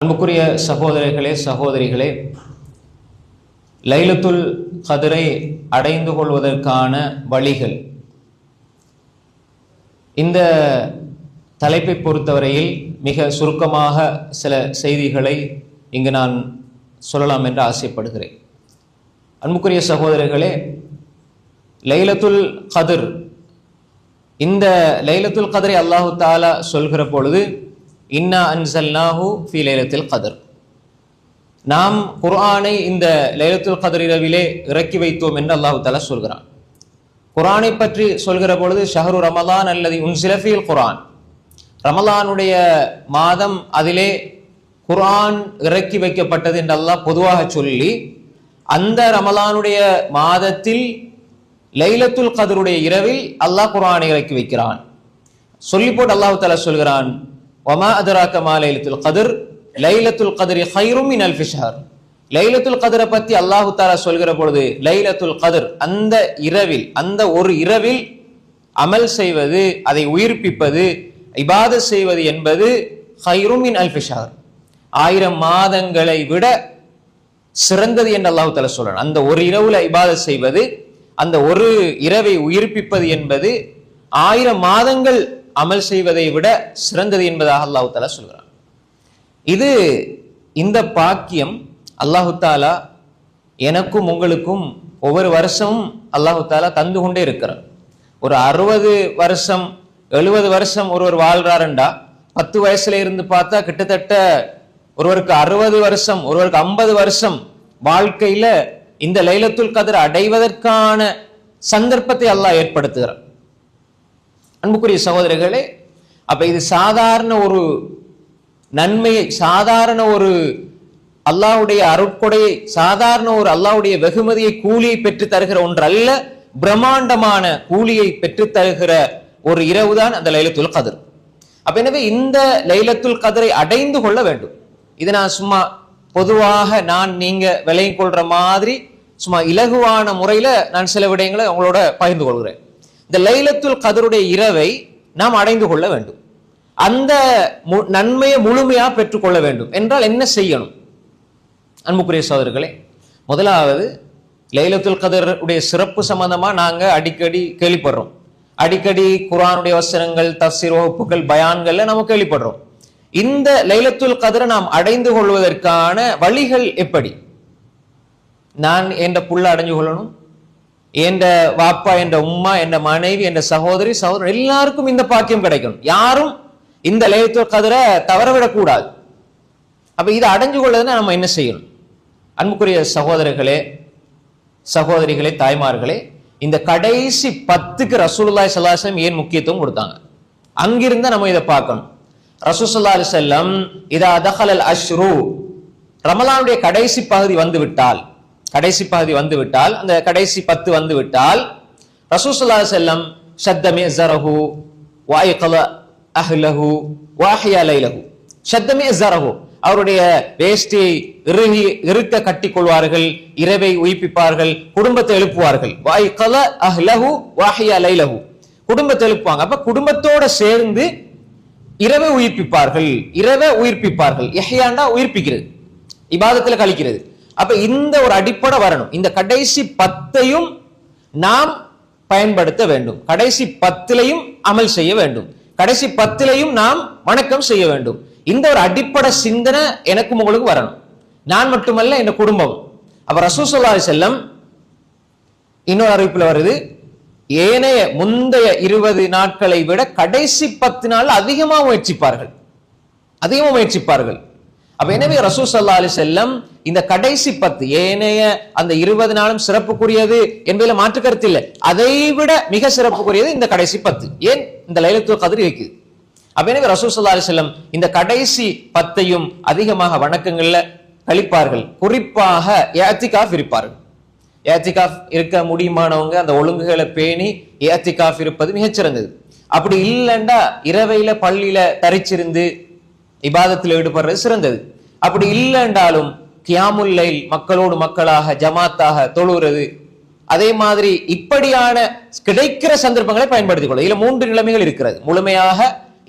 அன்புக்குரிய சகோதரர்களே சகோதரிகளே, லைலத்துல் கத்ரை அடைந்து கொள்வதற்கான வழிகள், இந்த தலைப்பை பொறுத்தவரையில் மிக சுருக்கமாக சில செய்திகளை இங்கு நான் சொல்லலாம் என்று ஆசைப்படுகிறேன். அன்புக்குரிய சகோதரர்களே, லைலத்துல் கத்ர், இந்த லைலத்துல் கத்ரை அல்லாஹு தஆலா சொல்கிற பொழுது இன்னா அன்ஸல்நாஹு ஃபீ லைலத்துல் கத்ர், நாம் குர்ஆனை இந்த லைலத்துல் கத்ர் இரவிலே இறக்கி வைத்தோம் என்று அல்லாஹு தஆலா சொல்கிறான். குர்ஆனை பற்றி சொல்கிற பொழுது ஷஹ்ரு ரமலான் அல்லதி உன்ஸில ஃபீல் குர்ஆன், ரமலானுடைய மாதம், அதிலே குர்ஆன் இறக்கி வைக்கப்பட்டது என்று அல்லாஹ் பொதுவாக சொல்லி, அந்த ரமலானுடைய மாதத்தில் லைலத்துல் கத்ருடைய இரவில் அல்லாஹ் குர்ஆனை இறக்கி வைக்கிறான். சொல்லி போட்டு அல்லாஹு தஆலா சொல்கிறான், வமா அதராக மா லைலத்துல் கத்ர் லைலத்துல் கத்ரி கைரும் மின் அல்ஃபி ஷஹர். லைலத்துல் கத்ரை பற்றி அல்லாஹு தஆலா சொல்கிற பொழுது லைலத்துல் கத்ர், அந்த இரவில், அந்த ஒரு இரவில் அமல் செய்வது, அதை உயிர்ப்பிப்பது, இபாதத் செய்வது என்பது கைரும் மின் அல்ஃபி ஷஹர், 1000 மாதங்களை விட சிறந்தது என்று அல்லாஹு தஆலா சொல்றான். அந்த ஒரு இரவுல இபாதத் செய்வது, அந்த ஒரு இரவை உயிர்ப்பிப்பது என்பது 1000 மாதங்கள் அமல் செய்வதை விட சிறந்தது என்பதாக அல்லாஹு தஆலா சொல்கிறான். இந்த பாக்கியம் அல்லாஹு தஆலா எனக்கும் உங்களுக்கும் ஒவ்வொரு வருஷமும் அல்லாஹு தஆலா தந்து கொண்டே இருக்கிறார். ஒரு 60 வருஷம் 70 வருஷம் ஒருவர் வாழ்றாருண்டா, 10 வயசுல இருந்து பார்த்தா கிட்டத்தட்ட ஒருவருக்கு 60 வருஷம், ஒருவருக்கு 50 வருஷம் வாழ்க்கையில இந்த லைலத்துல் கத்ர் அடைவதற்கான சந்தர்ப்பத்தை அல்லாஹ் ஏற்படுத்துகிறார். அன்புக்குரிய சகோதரர்களே, அப்ப இது சாதாரண ஒரு நன்மையை, சாதாரண ஒரு அல்லாஹ்வுடைய அருட்கொடையை, சாதாரண ஒரு அல்லாஹ்வுடைய வெகுமதியை, கூலியை பெற்று தருகிற ஒன்று அல்ல, பிரம்மாண்டமான கூலியை பெற்று தருகிற ஒரு இரவு தான் அந்த லைலத்துல் கத்ர். அப்ப எனவே இந்த லைலத்துல் கத்ரை அடைந்து கொள்ள வேண்டும். இது நான் சும்மா பொதுவாக நீங்க விளங்கிக் கொள்ற மாதிரி சும்மா இலகுவான முறையில நான் சில விடயங்களை உங்களோட பகிர்ந்து கொள்கிறேன். இந்த லைலத்துல் கத்ருடைய இரவை நாம் அடைந்து கொள்ள வேண்டும், அந்த நன்மையை முழுமையா பெற்றுக்கொள்ள வேண்டும் என்றால் என்ன செய்யணும்? அன்புக்குரிய சகோதரர்களே, முதலாவது லைலத்துல் கத்ருடைய சிறப்பு சம்பந்தமா நாங்க அடிக்கடி கேள்விப்படுறோம். அடிக்கடி குர்ஆனுடைய வசனங்கள், தஃசீர் வகுப்புகள், பயான்கள்ல நம்ம கேள்விப்படுறோம். இந்த லைலத்துல் கத்ரை நாம் அடைந்து கொள்வதற்கான வழிகள் எப்படி? நான் என்ற புள்ள அடைஞ்சு கொள்ளணும், என்ற வாப்பா, என்ற உம்மா, என்ற மனைவி, என்ற சகோதரி, சகோதரர் எல்லாருக்கும் இந்த பாக்கியம் கிடைக்கணும். யாரும் இந்த லைலத்துல் கத்ரை தவறவிடக்கூடாது. அப்ப இதை அடைஞ்சு கொள்ளதுன்னா நம்ம என்ன செய்யணும்? அன்புக்குரிய சகோதரர்களே, சகோதரிகளே, தாய்மார்களே, இந்த கடைசி 10க்கு ரசூலுல்லாஹி ஸல்லல்லாஹு அலைஹி வஸல்லம் ஏன் முக்கியத்துவம் கொடுத்தாங்க? அங்கிருந்த நம்ம இதை பார்க்கணும். ரசூல் ஸல்லல்லாஹு அலைஹி வஸல்லம் இதா தഖலல் அஷ்ரு, ரமலானுடைய கடைசி பகுதி வந்துவிட்டால், அந்த கடைசி 10 வந்துவிட்டால், ரசூல் ஸல்லல்லாஹு அலைஹி வஸல்லம் ஷத்த மிஸரஹு வஅய்கல அஹ்லஹு வஅஹ்யா லைலஹு. ஷத்த மிஸரஹு, அவருடைய வேஷ்டியை இறுக்க கட்டிக் கொள்வார்கள், இரவை உயிர்ப்பிப்பார்கள், குடும்பத்தை எழுப்புவார்கள். வஅய்கல அஹ்லஹு வஅஹ்யா லைலஹு, குடும்பத்தை எழுப்புவாங்க. அப்ப குடும்பத்தோட சேர்ந்து இரவை உயிர்ப்பிப்பார்கள். இஹ்யாண்டா உயிர்ப்பிக்கிறது, இபாதத்துல கழிக்கிறது. அப்ப இந்த ஒரு அடிப்படை வரணும். இந்த கடைசி 10ஐயும் நாம் பயன்படுத்த வேண்டும், கடைசி 10லையும் அமல் செய்ய வேண்டும், கடைசி 10லையும் நாம் வணக்கம் செய்ய வேண்டும். இந்த ஒரு அடிப்படை சிந்தனை எனக்கும் உங்களுக்கு வரணும், நான் மட்டுமல்ல, என் குடும்பம். அப்ப ரசூல் ஸல்லல்லாஹு அலைஹி வஸல்லம் இன்னொரு அறிவிப்புல வருது, ஏனைய முந்தைய 20 நாட்களை விட கடைசி 10 நாள் அதிகமாக முயற்சிப்பார்கள். அப்ப எனவே ரசூல் ஸல்லல்லாஹு அலைஹி வஸல்லம் இந்த கடைசி 10, ஏனைய அந்த 20 நாளும் சிறப்புக்குரியது என்பதில் மாற்று கருத்து இல்லை, அதை விட மிக சிறப்புக்குரியது இந்த கடைசி 10. ஏன் இந்த லைலத்துல் கத்ர் இருக்குது? அப்ப எனவே ரசூல் ஸல்லல்லாஹு அலைஹி வஸல்லம் இந்த கடைசி 10ஐயும் அதிகமாக வணக்கங்கள்ல கழிப்பார்கள். குறிப்பாக இஅ்திகாஃப் இருப்பார்கள். இஅ்திகாஃப் இருக்க முடியுமானவங்க அந்த ஒழுங்குகளை பேணி இஅ்திகாஃப் இருப்பது மிகச்சிறந்தது. அப்படி இல்லைண்டா இரவையில பள்ளியில தரிச்சிருந்து இபாதத்தில் ஈடுபடுறது சிறந்தது. அப்படி இல்லைன்றாலும் கியாமுல் லைல், மக்களோடு மக்களாக ஜமாத்தாக தொழுகிறது, அதே மாதிரி இப்படியான கிடைக்கிற சந்தர்ப்பங்களை பயன்படுத்திக் கொள்ள. இதுல 3 நிலைமைகள் இருக்கிறது. முழுமையாக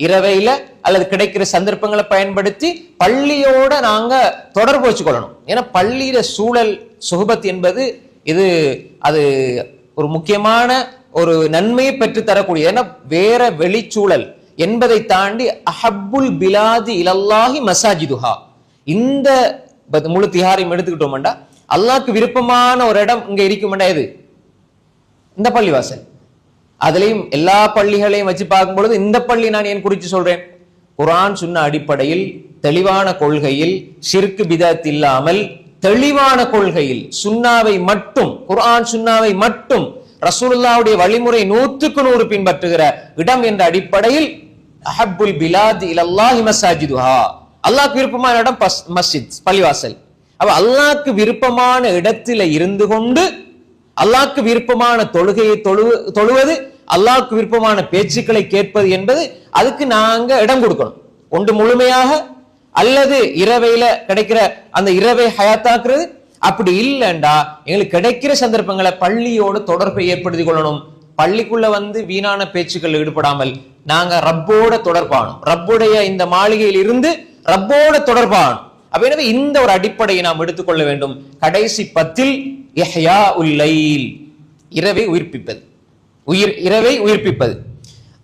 இரவையில அல்லது கிடைக்கிற சந்தர்ப்பங்களை பயன்படுத்தி பள்ளியோட நாங்க தொடர்பு வச்சுக்கொள்ளணும். ஏன்னா பள்ளியில சூழல் சுஹபத் என்பது அது ஒரு முக்கியமான ஒரு நன்மையை பெற்று தரக்கூடிய, ஏன்னா வேற வெளிச்சூழல் என்பதை தாண்டி அஹப்புல் பிலாதி இலல்லாஹி மசாஜிதுஹா, இந்த முழு திஹாரையும் எடுத்துக்கிட்டோம்டா அல்லாஹ்க்கு விருப்பமான ஒரு இடம் இங்க இருக்கும்டா எது? இந்த பள்ளிவாசல். அதுலயும் எல்லா பள்ளிகளையும் வச்சு பார்க்கும் பொழுது இந்த பள்ளி நான் ஏன் குறித்து சொல்றேன்? குர்ஆன் சுன்னா அடிப்படையில் தெளிவான கொள்கையில் ஷிர்க் பிதஅத் இல்லாமல் தெளிவான கொள்கையில் சுன்னாவை மட்டும், குர்ஆன் சுன்னாவை மட்டும், ரசூலுல்லாஹ்வுடைய வழிமுறை 100% பின்பற்றுகிற இடம் என்ற அடிப்படையில் அஹப்புல் பிலாத் இலல்லாஹி மசாஜிதுஹா, அல்லாஹ்க்கு விருப்பமான இடம் மஸ்ஜித், பள்ளிவாசல். அப்ப அல்லாஹ்க்கு விருப்பமான இடத்துல இருந்து கொண்டு அல்லாஹ்க்கு விருப்பமான தொழுகையை தொழுவது, அல்லாஹ்க்கு விருப்பமான பேச்சுக்களை கேட்பது என்பது அதுக்கு நாங்க இடம் கொடுக்கணும். ஒன்று முழுமையாக அல்லது இரவையில கிடைக்கிற அந்த இரவை ஹயாத்தாக்குறது. அப்படி இல்லைண்டா எங்களுக்கு கிடைக்கிற சந்தர்ப்பங்களை பள்ளியோடு தொடர்பை ஏற்படுத்திக் கொள்ளணும். பள்ளிக்குள்ள வீணான பேச்சுக்கள் ஈடுபடாமல் நாங்க ரப்போட தொடர்பானோம், ரப்புடைய இந்த மாளிகையில் இருந்து ரப்போட தொடர்பானோம். அப்ப எனவே இந்த ஒரு அடிப்படையை நாம் எடுத்துக்கொள்ள வேண்டும். கடைசி 10 இஹ்யாஉல் லைல், இரவை உயிர்ப்பிப்பது, இரவை உயிர்ப்பிப்பது.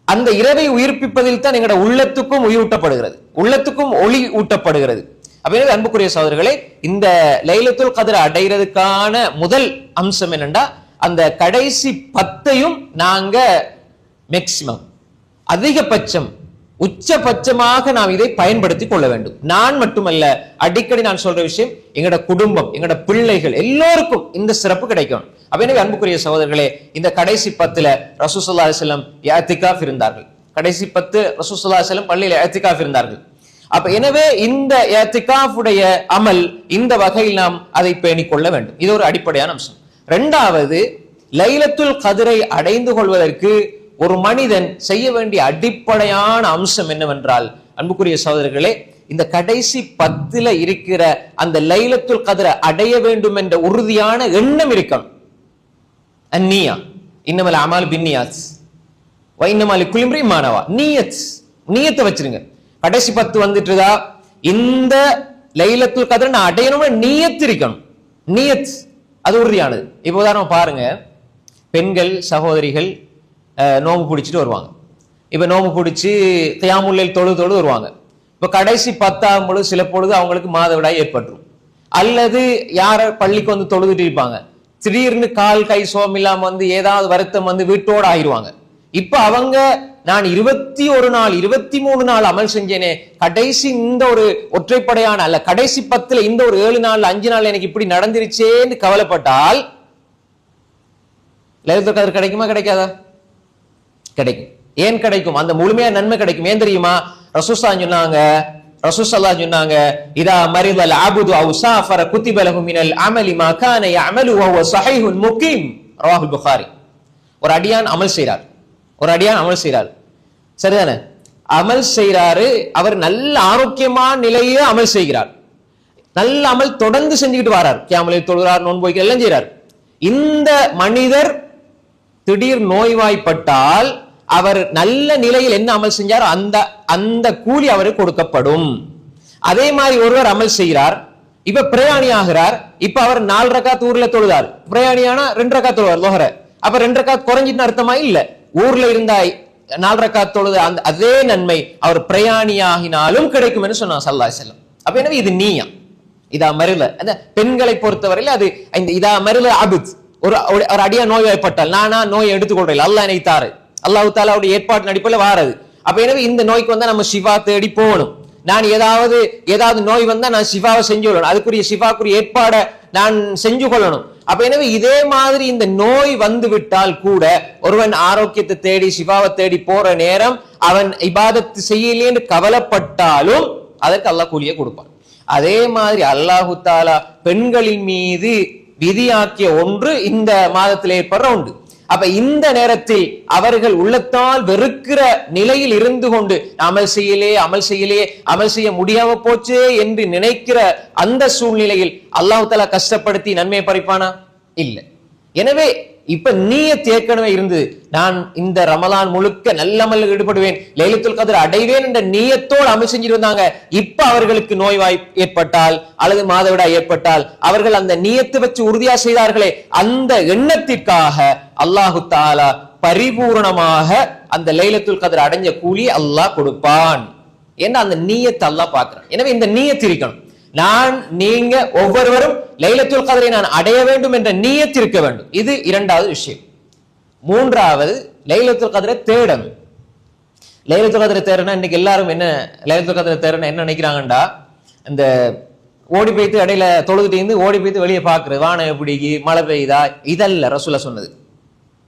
அந்த இரவை உயிர்ப்பிப்பதில் தான் எங்களோட உள்ளத்துக்கும் உயிரூட்டப்படுகிறது, உள்ளத்துக்கும் ஒளி ஊட்டப்படுகிறது. அப்ப அன்புக்குரிய சகோதரர்களே, இந்த லைலத்துல் கத்ர் அடைகிறதுக்கான முதல் அம்சம் என்னன்னா, அந்த கடைசி 10ஐயும் நாங்க மேக்சிமம், அதிகபட்சம், உச்சபட்சமாக நாம் இதை பயன்படுத்தி கொள்ள வேண்டும். நான் மட்டுமல்ல, அடிக்கடி நான் சொல்ற விஷயம், எங்களோட குடும்பம், எங்களோட பிள்ளைகள் எல்லோருக்கும் இந்த சிறப்பு கிடைக்கும். அப்ப எனவே அன்புக்குரிய சகோதரர்களே, இந்த கடைசி 10ல ரசூல் ஸல்லல்லாஹு அலைஹி வஸல்லம் இஅ்திகாஃப் இருந்தார்கள். கடைசி 10 ரசூல் ஸல்லல்லாஹு அலைஹி வஸல்லம் பள்ளியில் இஅ்திகாஃப் இருந்தார்கள். அப்ப எனவே இந்த இஅ்திகாஃபுடைய அமல் இந்த வகையில் நாம் அதை பேணிக் கொள்ள வேண்டும். இது ஒரு அடிப்படையான அம்சம். இரண்டாவது, லைலத்துல் கத்ரை அடைந்து கொள்வதற்கு ஒரு மனிதன் செய்ய வேண்டிய அடிப்படையான அம்சம் என்னவென்றால், அன்புக்குரிய சகோதரர்களே, இந்த கடைசி 10ல இருக்கிற அந்த லைலத்துல் கத்ரை அடைய வேண்டும் என்ற உறுதியான எண்ணம் இருக்கணும். அந்நியா இன்னமல் அமால் பின்னியாத் வ இன்னமல் லிக்குல்லி இம்ரிஇன் மா நவா. நியத்தை வச்சிருங்க. கடைசி 10 வந்துட்டுதா, இந்த லைலத்துல் கத்ரை நான் அடையணும்னு நியத்து இருக்கணும். நியத் அது உறுதியானது. இப்போ உதாரணம் பாருங்க, பெண்கள் சகோதரிகள் நோம்பு பிடிச்சிட்டு வருவாங்க. இப்ப நோம்பு பிடிச்சி கியாமுல் லைல் தொழுது வருவாங்க. இப்ப கடைசி 10 ஆகும் பொழுது சில பொழுது அவங்களுக்கு மாதவிடாய் ஏற்பட்டுரும். அல்லது யார பள்ளிக்கு தொழுதுட்டு இருப்பாங்க, திடீர்னு கால் கை சோம் இல்லாம ஏதாவது வருத்தம் வீட்டோட ஆயிடுவாங்க. இப்ப அவங்க நான் 21 நாள் 23 நாள் அமல் செஞ்சேனே, கடைசி இந்த ஒரு ஒற்றைப்படையான அல்ல கடைசி 10ல இந்த ஒரு 7 நாள் 5 நாள் எனக்கு இப்படி நடந்துருச்சேன்னு கவலைப்பட்டால் லைலத்துல் கத்ர் கிடைக்குமா கிடைக்காதா? கிடைக்கும். ஏன் கிடைக்கும்? அந்த முழுமையான நன்மை கிடைக்கும். ஏன் தெரியுமா? ரசூல் ஸல்லல்லாஹு சொன்னாங்க, இதா மரிதல் அப்து அவ் ஸாஃபர குதிப லஹு மினல் அமலி மா கான யஅமலு வ ஹுவ ஸஹீஹுன் முகீம். ரவாஹுல் புகாரி. ஒரு அடியான் அமல் செய்றார், சரிதானே? அமல் செய்றாரு, அவர் நல்ல ஆரோக்கியமான நிலையில அமல் செய்கிறார், நல்ல அமல் தொடர்ந்து செஞ்சுக்கிட்டு வரார், கியாமுல் தொழுகிறார், நோன்பு வைக்கிறார், எல்லாம் செய்றார். இந்த மனிதர் திடீர் நோய்வாய்ப்பட்டால் அவர் நல்ல நிலையில் என்ன அமல் செஞ்சாரோ அந்த கூலி அவருக்கு கொடுக்கப்படும். அதே மாதிரி ஒருவர் அமல் செய்கிறார், இப்ப பிரயாணி ஆகிறார், இப்ப அவர் 4 ரக்காத் ஊர்ல தொழுதார், பிரயாணியான 2 ரக்காத் தொழுவார் லோஹர. அப்ப 2 ரக்காத் குறைஞ்சிட்டு அர்த்தமா? இல்ல, ஊர்ல இருந்தா 4 ரக்காத் தொழுது அதே நன்மை அவர் பிரயாணியாகினாலும் கிடைக்கும் என்று சொன்னார் ஸல்லல்லாஹு அலைஹி வஸல்லம். அப்ப எனவே இது நீயா இதா மருல, அந்த பெண்களை பொறுத்தவரையில் அது இந்த இதா மருல அபுத். ஒரு அடியா நோய்வாய்ப்பட்டால் நானா நோயை எடுத்துக்கொள்றேன், அல்லாஹ் என்னை தாரு, அல்லாஹ் தஆலாவுடைய ஏற்பாட்டின் அடிப்படையில் வாரது. அப்ப எனவே இந்த நோய்க்கு நம்ம ஷிஃபா தேடி போகணும். நான் ஏதாவது நோய் வந்தா நான் ஷிஃபாவை செஞ்சு கொள்ளணும், அதுக்குரிய ஷிஃபாக்குரிய ஏற்பாடை நான் செஞ்சு கொள்ளணும். அப்ப எனவே இதே மாதிரி இந்த நோய் வந்து விட்டால் கூட ஒருவன் ஆரோக்கியத்தை தேடி ஷிஃபாவை தேடி போற நேரம் அவன் இபாதத்து செய்யலேன்னு கவலைப்பட்டாலும் அதற்கு அல்லாஹ் கூலியை கொடுப்பான். அதே மாதிரி அல்லாஹு தஆலா பெண்களின் மீது விதியாக்கிய ஒன்று இந்த மாதத்தில் ஏற்படுற உண்டு. அப்ப இந்த நேரத்தில் அவர்கள் உள்ளத்தால் வெறுக்கிற நிலையில் இருந்து கொண்டு அமல் செய்ய முடியாம போச்சே என்று நினைக்கிற அந்த சூழ்நிலையில் அல்லாஹ் தஆலா கஷ்டப்படுத்தி நன்மையை பறிப்பானா? இல்லை. எனவே இப்ப நீயத் ஏற்கனவே இருந்தது, நான் இந்த ரமலான் முழுக்க நல்ல அமல்ல ஈடுபடுவேன், லைலத்துல் கத்ர் அடைவேன் என்ற நீயத்தோடு அமல் செஞ்சிருந்தாங்க. இப்ப அவர்களுக்கு நோய்வாய் ஏற்பட்டால் அல்லது மாதவிடாய் ஏற்பட்டால் அவர்கள் அந்த நீயத்தை வச்சு உறுதியா செய்தார்களே, அந்த எண்ணத்திற்காக அல்லாஹு தஆலா பரிபூர்ணமாக அந்த லைலத்துல் கத்ர் அடைஞ்ச கூலி அல்லாஹ் கொடுப்பான். ஏன்னா அந்த நீயத்தை அல்லாஹ் பார்க்கிறான். எனவே இந்த நீயத் இருக்கணும். நான் நீங்க ஒவ்வொருவரும் லைலத்துல் கத்ரை நான் அடைய வேண்டும் என்ற நீயத் இருக்க வேண்டும். இது இரண்டாவது விஷயம். மூன்றாவது, லைலத்துல் கத்ரை தேடணும். லைலத்துல் கத்ரை தேடனா இன்னைக்கு எல்லாரும் என்ன லைலத்துல் கத்ரை தேடனா என்ன நினைக்கிறாங்கண்டா, இந்த ஓடி போய்த்து இடையில தொழுதுட்டு இருந்து ஓடி போய்த்து வெளியே பாக்குறது, வானம் எப்படி மழை பெய்யுதா, இதல்ல ரசூலா சொன்னது.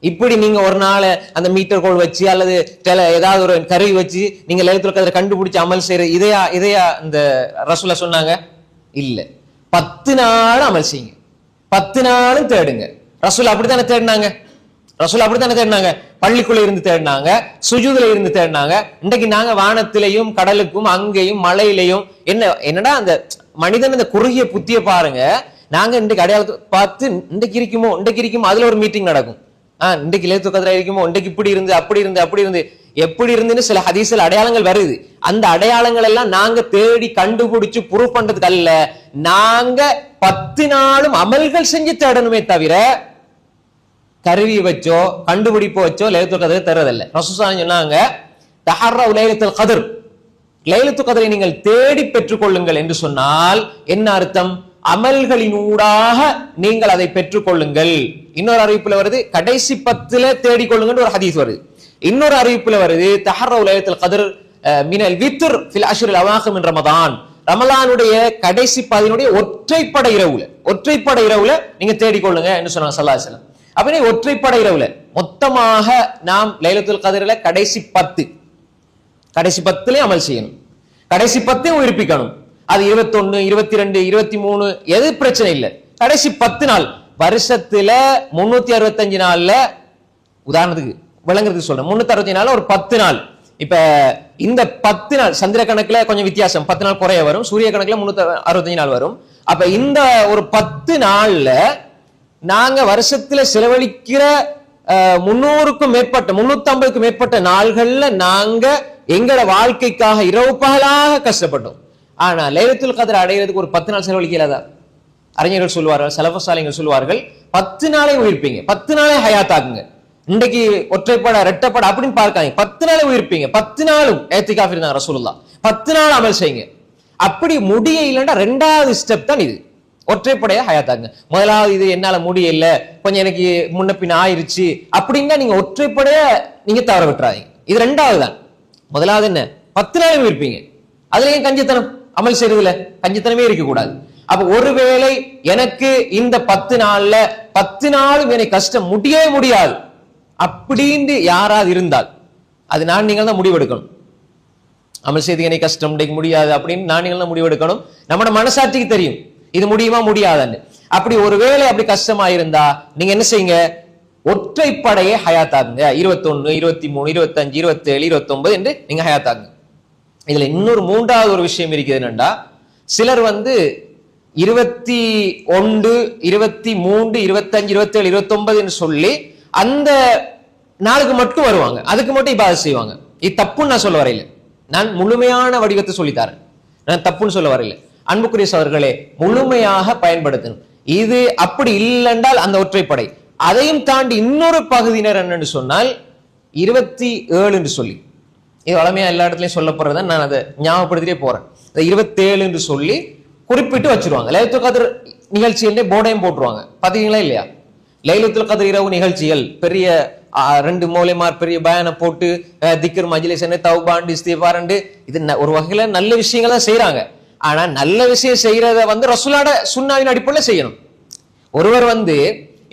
இப்படி நீங்க ஒரு நாள் அந்த மீட்டர் கோல் வச்சு அல்லது ஏதாவது ஒரு கருவி வச்சு நீங்க லைலத்துல் கத்ரை கண்டுபிடிச்சு அமல் செய்யறது இதையா இந்த ரசூலா சொன்னாங்க? இல்ல. 10 நாள் அமல் செய்யுங்க, 10 நாளும் தேடுங்க. ரசூல் அப்படித்தானே தேடினாங்க. ரசூல் அப்படித்தானே தேடினாங்க. பள்ளிக்குள்ள இருந்து தேடினாங்க, சுஜூதுல இருந்து தேடினாங்க. இன்றைக்கு நாங்க வானத்திலையும் கடலுக்கும் அங்கேயும் மலையிலையும் என்னடா அந்த மனிதன் அந்த குறுகிய புத்திய பாருங்க. நாங்க இன்றைக்கு அடையாளத்தை பார்த்து இன்றைக்கு இருக்குமோ அதுல ஒரு மீட்டிங் நடக்கும். இன்றைக்கு லைலத்துல் கத்ர் இருக்குமோ, இன்றைக்கு இப்படி இருந்து அப்படி இருந்து எப்படி இருந்துன்னு சில ஹதீஸ்ல அடையாளங்கள் வருது. அந்த அடையாளங்கள் எல்லாம் நாங்க தேடி கண்டுபிடிச்சு ப்ரூவ் பண்றதுக்கு அல்ல, நாங்க 10 நாளும் அமல்கள் செஞ்சு தேடணுமே தவிர கருவி வச்சோ கண்டுபிடிப்பு வச்சோ லைலத்துல் கத்ரை தர்றதில்லை. ரசூலுல்லாஹி சொன்னாங்க, தஹர்ரவு லைலத்துல் கத்ர், லைலத்துல் கத்ரை நீங்கள் தேடி பெற்றுக் கொள்ளுங்கள் என்று சொன்னால் என்ன அர்த்தம்? அமல்களினூடாக நீங்கள் அதை பெற்றுக் கொள்ளுங்கள். இன்னொரு அறிவிப்புல வருது கடைசி 10ல தேடிக்கொள்ளுங்க ஒரு ஹதீஸ் வருது. இன்னொரு அறிவிப்புல வருது தஹர்ரவு லைலத்துல் கத்ர் மினல் வித்ர் ஃபில் அஷ்ரில் அவாகிர் மின் ரமதான், ரமலானுடைய கடைசி 10 ஒற்றைப்படை இரவுல நீங்க தேடிக்கொள்ளுங்க என்று சொன்னாங்க ஸல்லல்லாஹு அலைஹி வஸல்லம். அப்ப ஒற்றைப்படை இரவுல மொத்தமாக நாம் லைலத்துல் கத்ர்ல கடைசி 10 அமல் செய்யணும், கடைசி 10 உயிர்ப்பிக்கணும். அது 21, 22, 23 எது பிரச்சனை இல்லை. கடைசி 10 நாள் வருஷத்துல 365 நாள்ல, உதாரணத்துக்கு விளங்குறதுக்கு சொல்றேன், 365 நாள் ஒரு 10 நாள். இப்ப இந்த 10 நாள் சந்திர கணக்குல கொஞ்சம் வித்தியாசம், 10 நாள் குறைய வரும், சூரிய கணக்குல 365 நாள் வரும். அப்ப இந்த ஒரு 10 நாள்ல நாங்க வருஷத்துல செலவழிக்கிற 300க்கும் மேற்பட்ட 350க்கும் மேற்பட்ட நாள்கள்ல நாங்க எங்களோட வாழ்க்கைக்காக இரவு பகலாக கஷ்டப்பட்டோம். ஆனா லைலத்துல் கத்ர் அடைகிறதுக்கு ஒரு 10 நாள் செலவழிக்கலாதா? அறிஞர்கள் சொல்லுவார்கள், சலஃபசாலிகள் சொல்லுவார்கள், 10 நாளை உயிர்ப்பீங்க, 10 நாளை ஹயாத்தாக்குங்க. இன்றைக்கு ஒற்றைப்பட ரெட்டப்பட அப்படின்னு பார்க்காதீங்க, 10 நாளை உயிர்ப்பீங்க. 10 நாளும் ஏத்திகாஃப் இருந்தாங்க ரசூலுல்லாஹ். 10 நாள் அமல் செய்யுங்க. அப்படி முடிய இல்லைன்னா 2வது ஸ்டெப் தான் இது, ஒற்றைப்படைய ஹயாத்தாக்குங்க. முதலாவது இது என்னால முடியல, கொஞ்சம் எனக்கு முன்ன பின்ன ஆயிருச்சு அப்படின்னா நீங்க ஒற்றைப்படைய நீங்க தவற விட்டுறாதீங்க. இது 2வது தான். முதலாவது என்ன? 10 நாளை உயிர்ப்பீங்க. அதுல ஏன் கஞ்சித்தனம்? அமல் செய்யறதுல கஞ்சித்தனமே இருக்க கூடாது. அப்ப ஒருவேளை எனக்கு இந்த 10 நாள்ல 10 நாளும் எனக்கு கஷ்டம் முடியவே முடியாது அப்படின்னு யாராவது இருந்தால் அது நான் நீங்கள் தான் முடிவெடுக்கணும். அமல் செய்து எனக்கு கஷ்டம் முடியாது அப்படின்னு நான் நீங்கள் தான் முடிவெடுக்கணும். நம்மட மனசாட்சிக்கு தெரியும் இது முடியுமா முடியாதுன்னு. அப்படி ஒருவேளை அப்படி கஷ்டமா இருந்தா நீங்க என்ன செய்யுங்க? ஒற்றைப்படையை ஹயாத்தாக்குங்க. 21, 23, 25, 27, 29 என்று நீங்க ஹயாத்தாக்குங்க. இதுல இன்னொரு 3வது ஒரு விஷயம் இருக்குது என்னன்னா, சிலர் 21, 23, 25, 27, 29 என்று சொல்லி அந்த நாளுக்கு மட்டும் வருவாங்க, அதுக்கு மட்டும் இபாதத் செய்வாங்க. இது தப்புன்னு நான் சொல்ல வரையில, நான் முழுமையான வடிவத்தை சொல்லித்தாரேன், நான் தப்புன்னு சொல்ல வரையில. அன்புக்குரிய சகோதரர்களே, முழுமையாக பயன்படுத்தணும். இது அப்படி இல்லைன்றால் அந்த ஒற்றைப்படை. அதையும் தாண்டி இன்னொரு பகுதியினர் என்னன்னு சொன்னால் 27 என்று சொல்லி, இது வளமையா எல்லா இடத்துலயும் சொல்ல போறத நான் அதை ஞாபகப்படுத்திட்டே போறேன். 27 என்று சொல்லி குறிப்பிட்டு வச்சிருவாங்க. லைலத்துல் கத்ர் நிகழ்ச்சிகள் போர்டையும் போட்டுருவாங்க. பாத்தீங்களா இல்லையா? லைலத்துல் கத்ர் இரவு நிகழ்ச்சிகள் பெரிய 2 மௌலைமார் பெரிய பயானை போட்டு திக்ர் மஜ்லிஸ் தௌபான் இஸ்திஃபார் இது ஒரு வகையில நல்ல விஷயங்கள் தான் செய்யறாங்க. ஆனா நல்ல விஷயம் செய்யறத ரசூலோட சுன்னாவின் அடிப்படையில் செய்யணும். ஒருவர்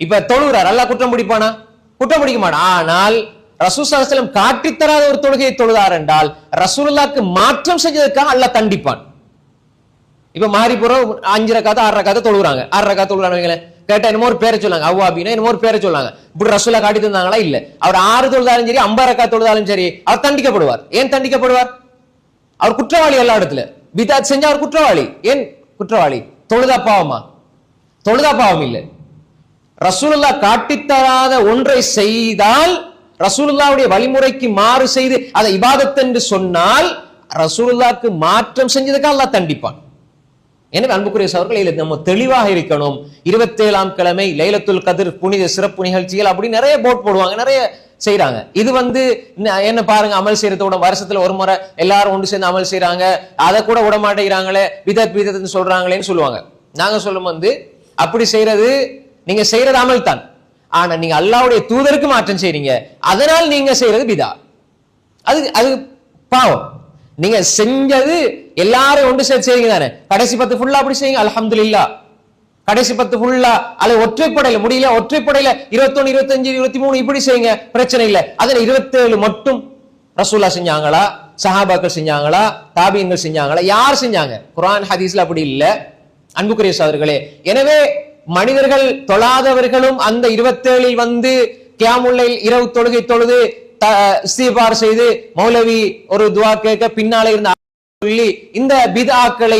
இப்ப தொழுகிறார், அல்லாஹ் குற்றம் பிடிப்பானா? குற்றம் பிடிக்க மாட்டான். ஆனால் ரசூல் ஸல்லல்லாஹு அலைஹி வஸல்லம் காட்டித்தராத ஒரு தொழுகையை தொழுதார் என்றால் ரசூலுல்லாஹ்க்கு மாற்றம் செஞ்சதுக்காக அல்லாஹ் தண்டிப்பான். இப்ப மாரிபுரம் 5 ரக்காத்து 6 ரக்காத்து தொழுகிறாங்க, 6 ரக்காத்து தொழுகிறாங்க, கேட்டா என்னமோ ஒரு பேரை சொல்லாங்க, அவ்வாபினா என்னமோ ஒரு பேரை சொல்லாங்க. இப்படி ரசூலா காட்டி தந்தாங்களா? இல்ல. அவர் 6 தொழுதாலும் சரி 50 ரக்காத்து தொழுதாலும் சரி அவர் தண்டிக்கப்படுவார். ஏன் தண்டிக்கப்படுவார்? அவர் குற்றவாளி. எல்லா இடத்துல பிதாத் செஞ்சா அவர் குற்றவாளி. ஏன் குற்றவாளி? தொழுதா பாவமா? தொழுதா பாவம் இல்லை. ரசூலுல்லாஹ் காட்டித்தராத ஒன்றை செய்தால், ரசூலுல்லாஹ்வுடைய வழிமுறைக்கு மாறு செய்து அதை இபாதத் என்று சொன்னால், ரசூலுல்லாஹ்க்கு மாற்றம் செஞ்சதுக்கு அல்லாஹ் தண்டிப்பான். எனவே அன்புக்குரிய சகோதரர்களே, நம்ம தெளிவாக இருக்கணும். 27ஆம் கிழமை லைலத்துல் கத்ர் புனித சிறப்பு நிகழ்ச்சிகள் அப்படி நிறைய போட் போடுவாங்க, நிறைய செய்யறாங்க. இது என்ன பாருங்க, அமல் செய்யறதோட வருஷத்துல ஒரு முறை எல்லாரும் ஒன்று சேர்ந்து அமல் செய்யறாங்க, அதை கூட விட மாட்டேங்கிறாங்களே, விதத் சொல்றாங்களேன்னு சொல்லுவாங்க. நாங்க சொல்லும் அப்படி செய்யறது, நீங்க செய்யறது அமல் தான், ஆனா நீங்க அல்லாஹ்வுடைய தூதருக்கு மாற்றம் செய்றீங்க, அதனால் நீங்க செய்யறது பிதா. அது பாவம். நீங்க செஞ்சது எல்லாரும் ஒன்று சேர்த்து செய்யுங்க தானே. கடைசி 10 ஃபுல்லா அப்படி செய்யுங்க, அல்ஹம்துலில்லாஹ். கடைசி 10 ஃபுல்லா அது ஒற்றைப்படையில முடியல, ஒற்றைப்படையில 21, 25, 23 இப்படி செய்யுங்க, பிரச்சனை இல்லை. அதுல 27 மட்டும் ரசூலுல்லாஹ் செஞ்சாங்களா, சஹாபாக்கள் செஞ்சாங்களா, தாபீன்கள் செஞ்சாங்களா, யார் செஞ்சாங்க? குர்ஆன் ஹதீஸ்ல அப்படி இல்ல அன்புக்குரிய சகோதரர்களே. எனவே மனிதர்கள் தொழாதவர்களும் அந்த 27 கியாமுல் லைல் இரவு தொழுகை தொழுது இஸ்திக்பார் செய்து மௌலவி ஒரு துஆ கேட்க பின்னாலே இருந்து சொல்லி இந்த பித்ஆக்களை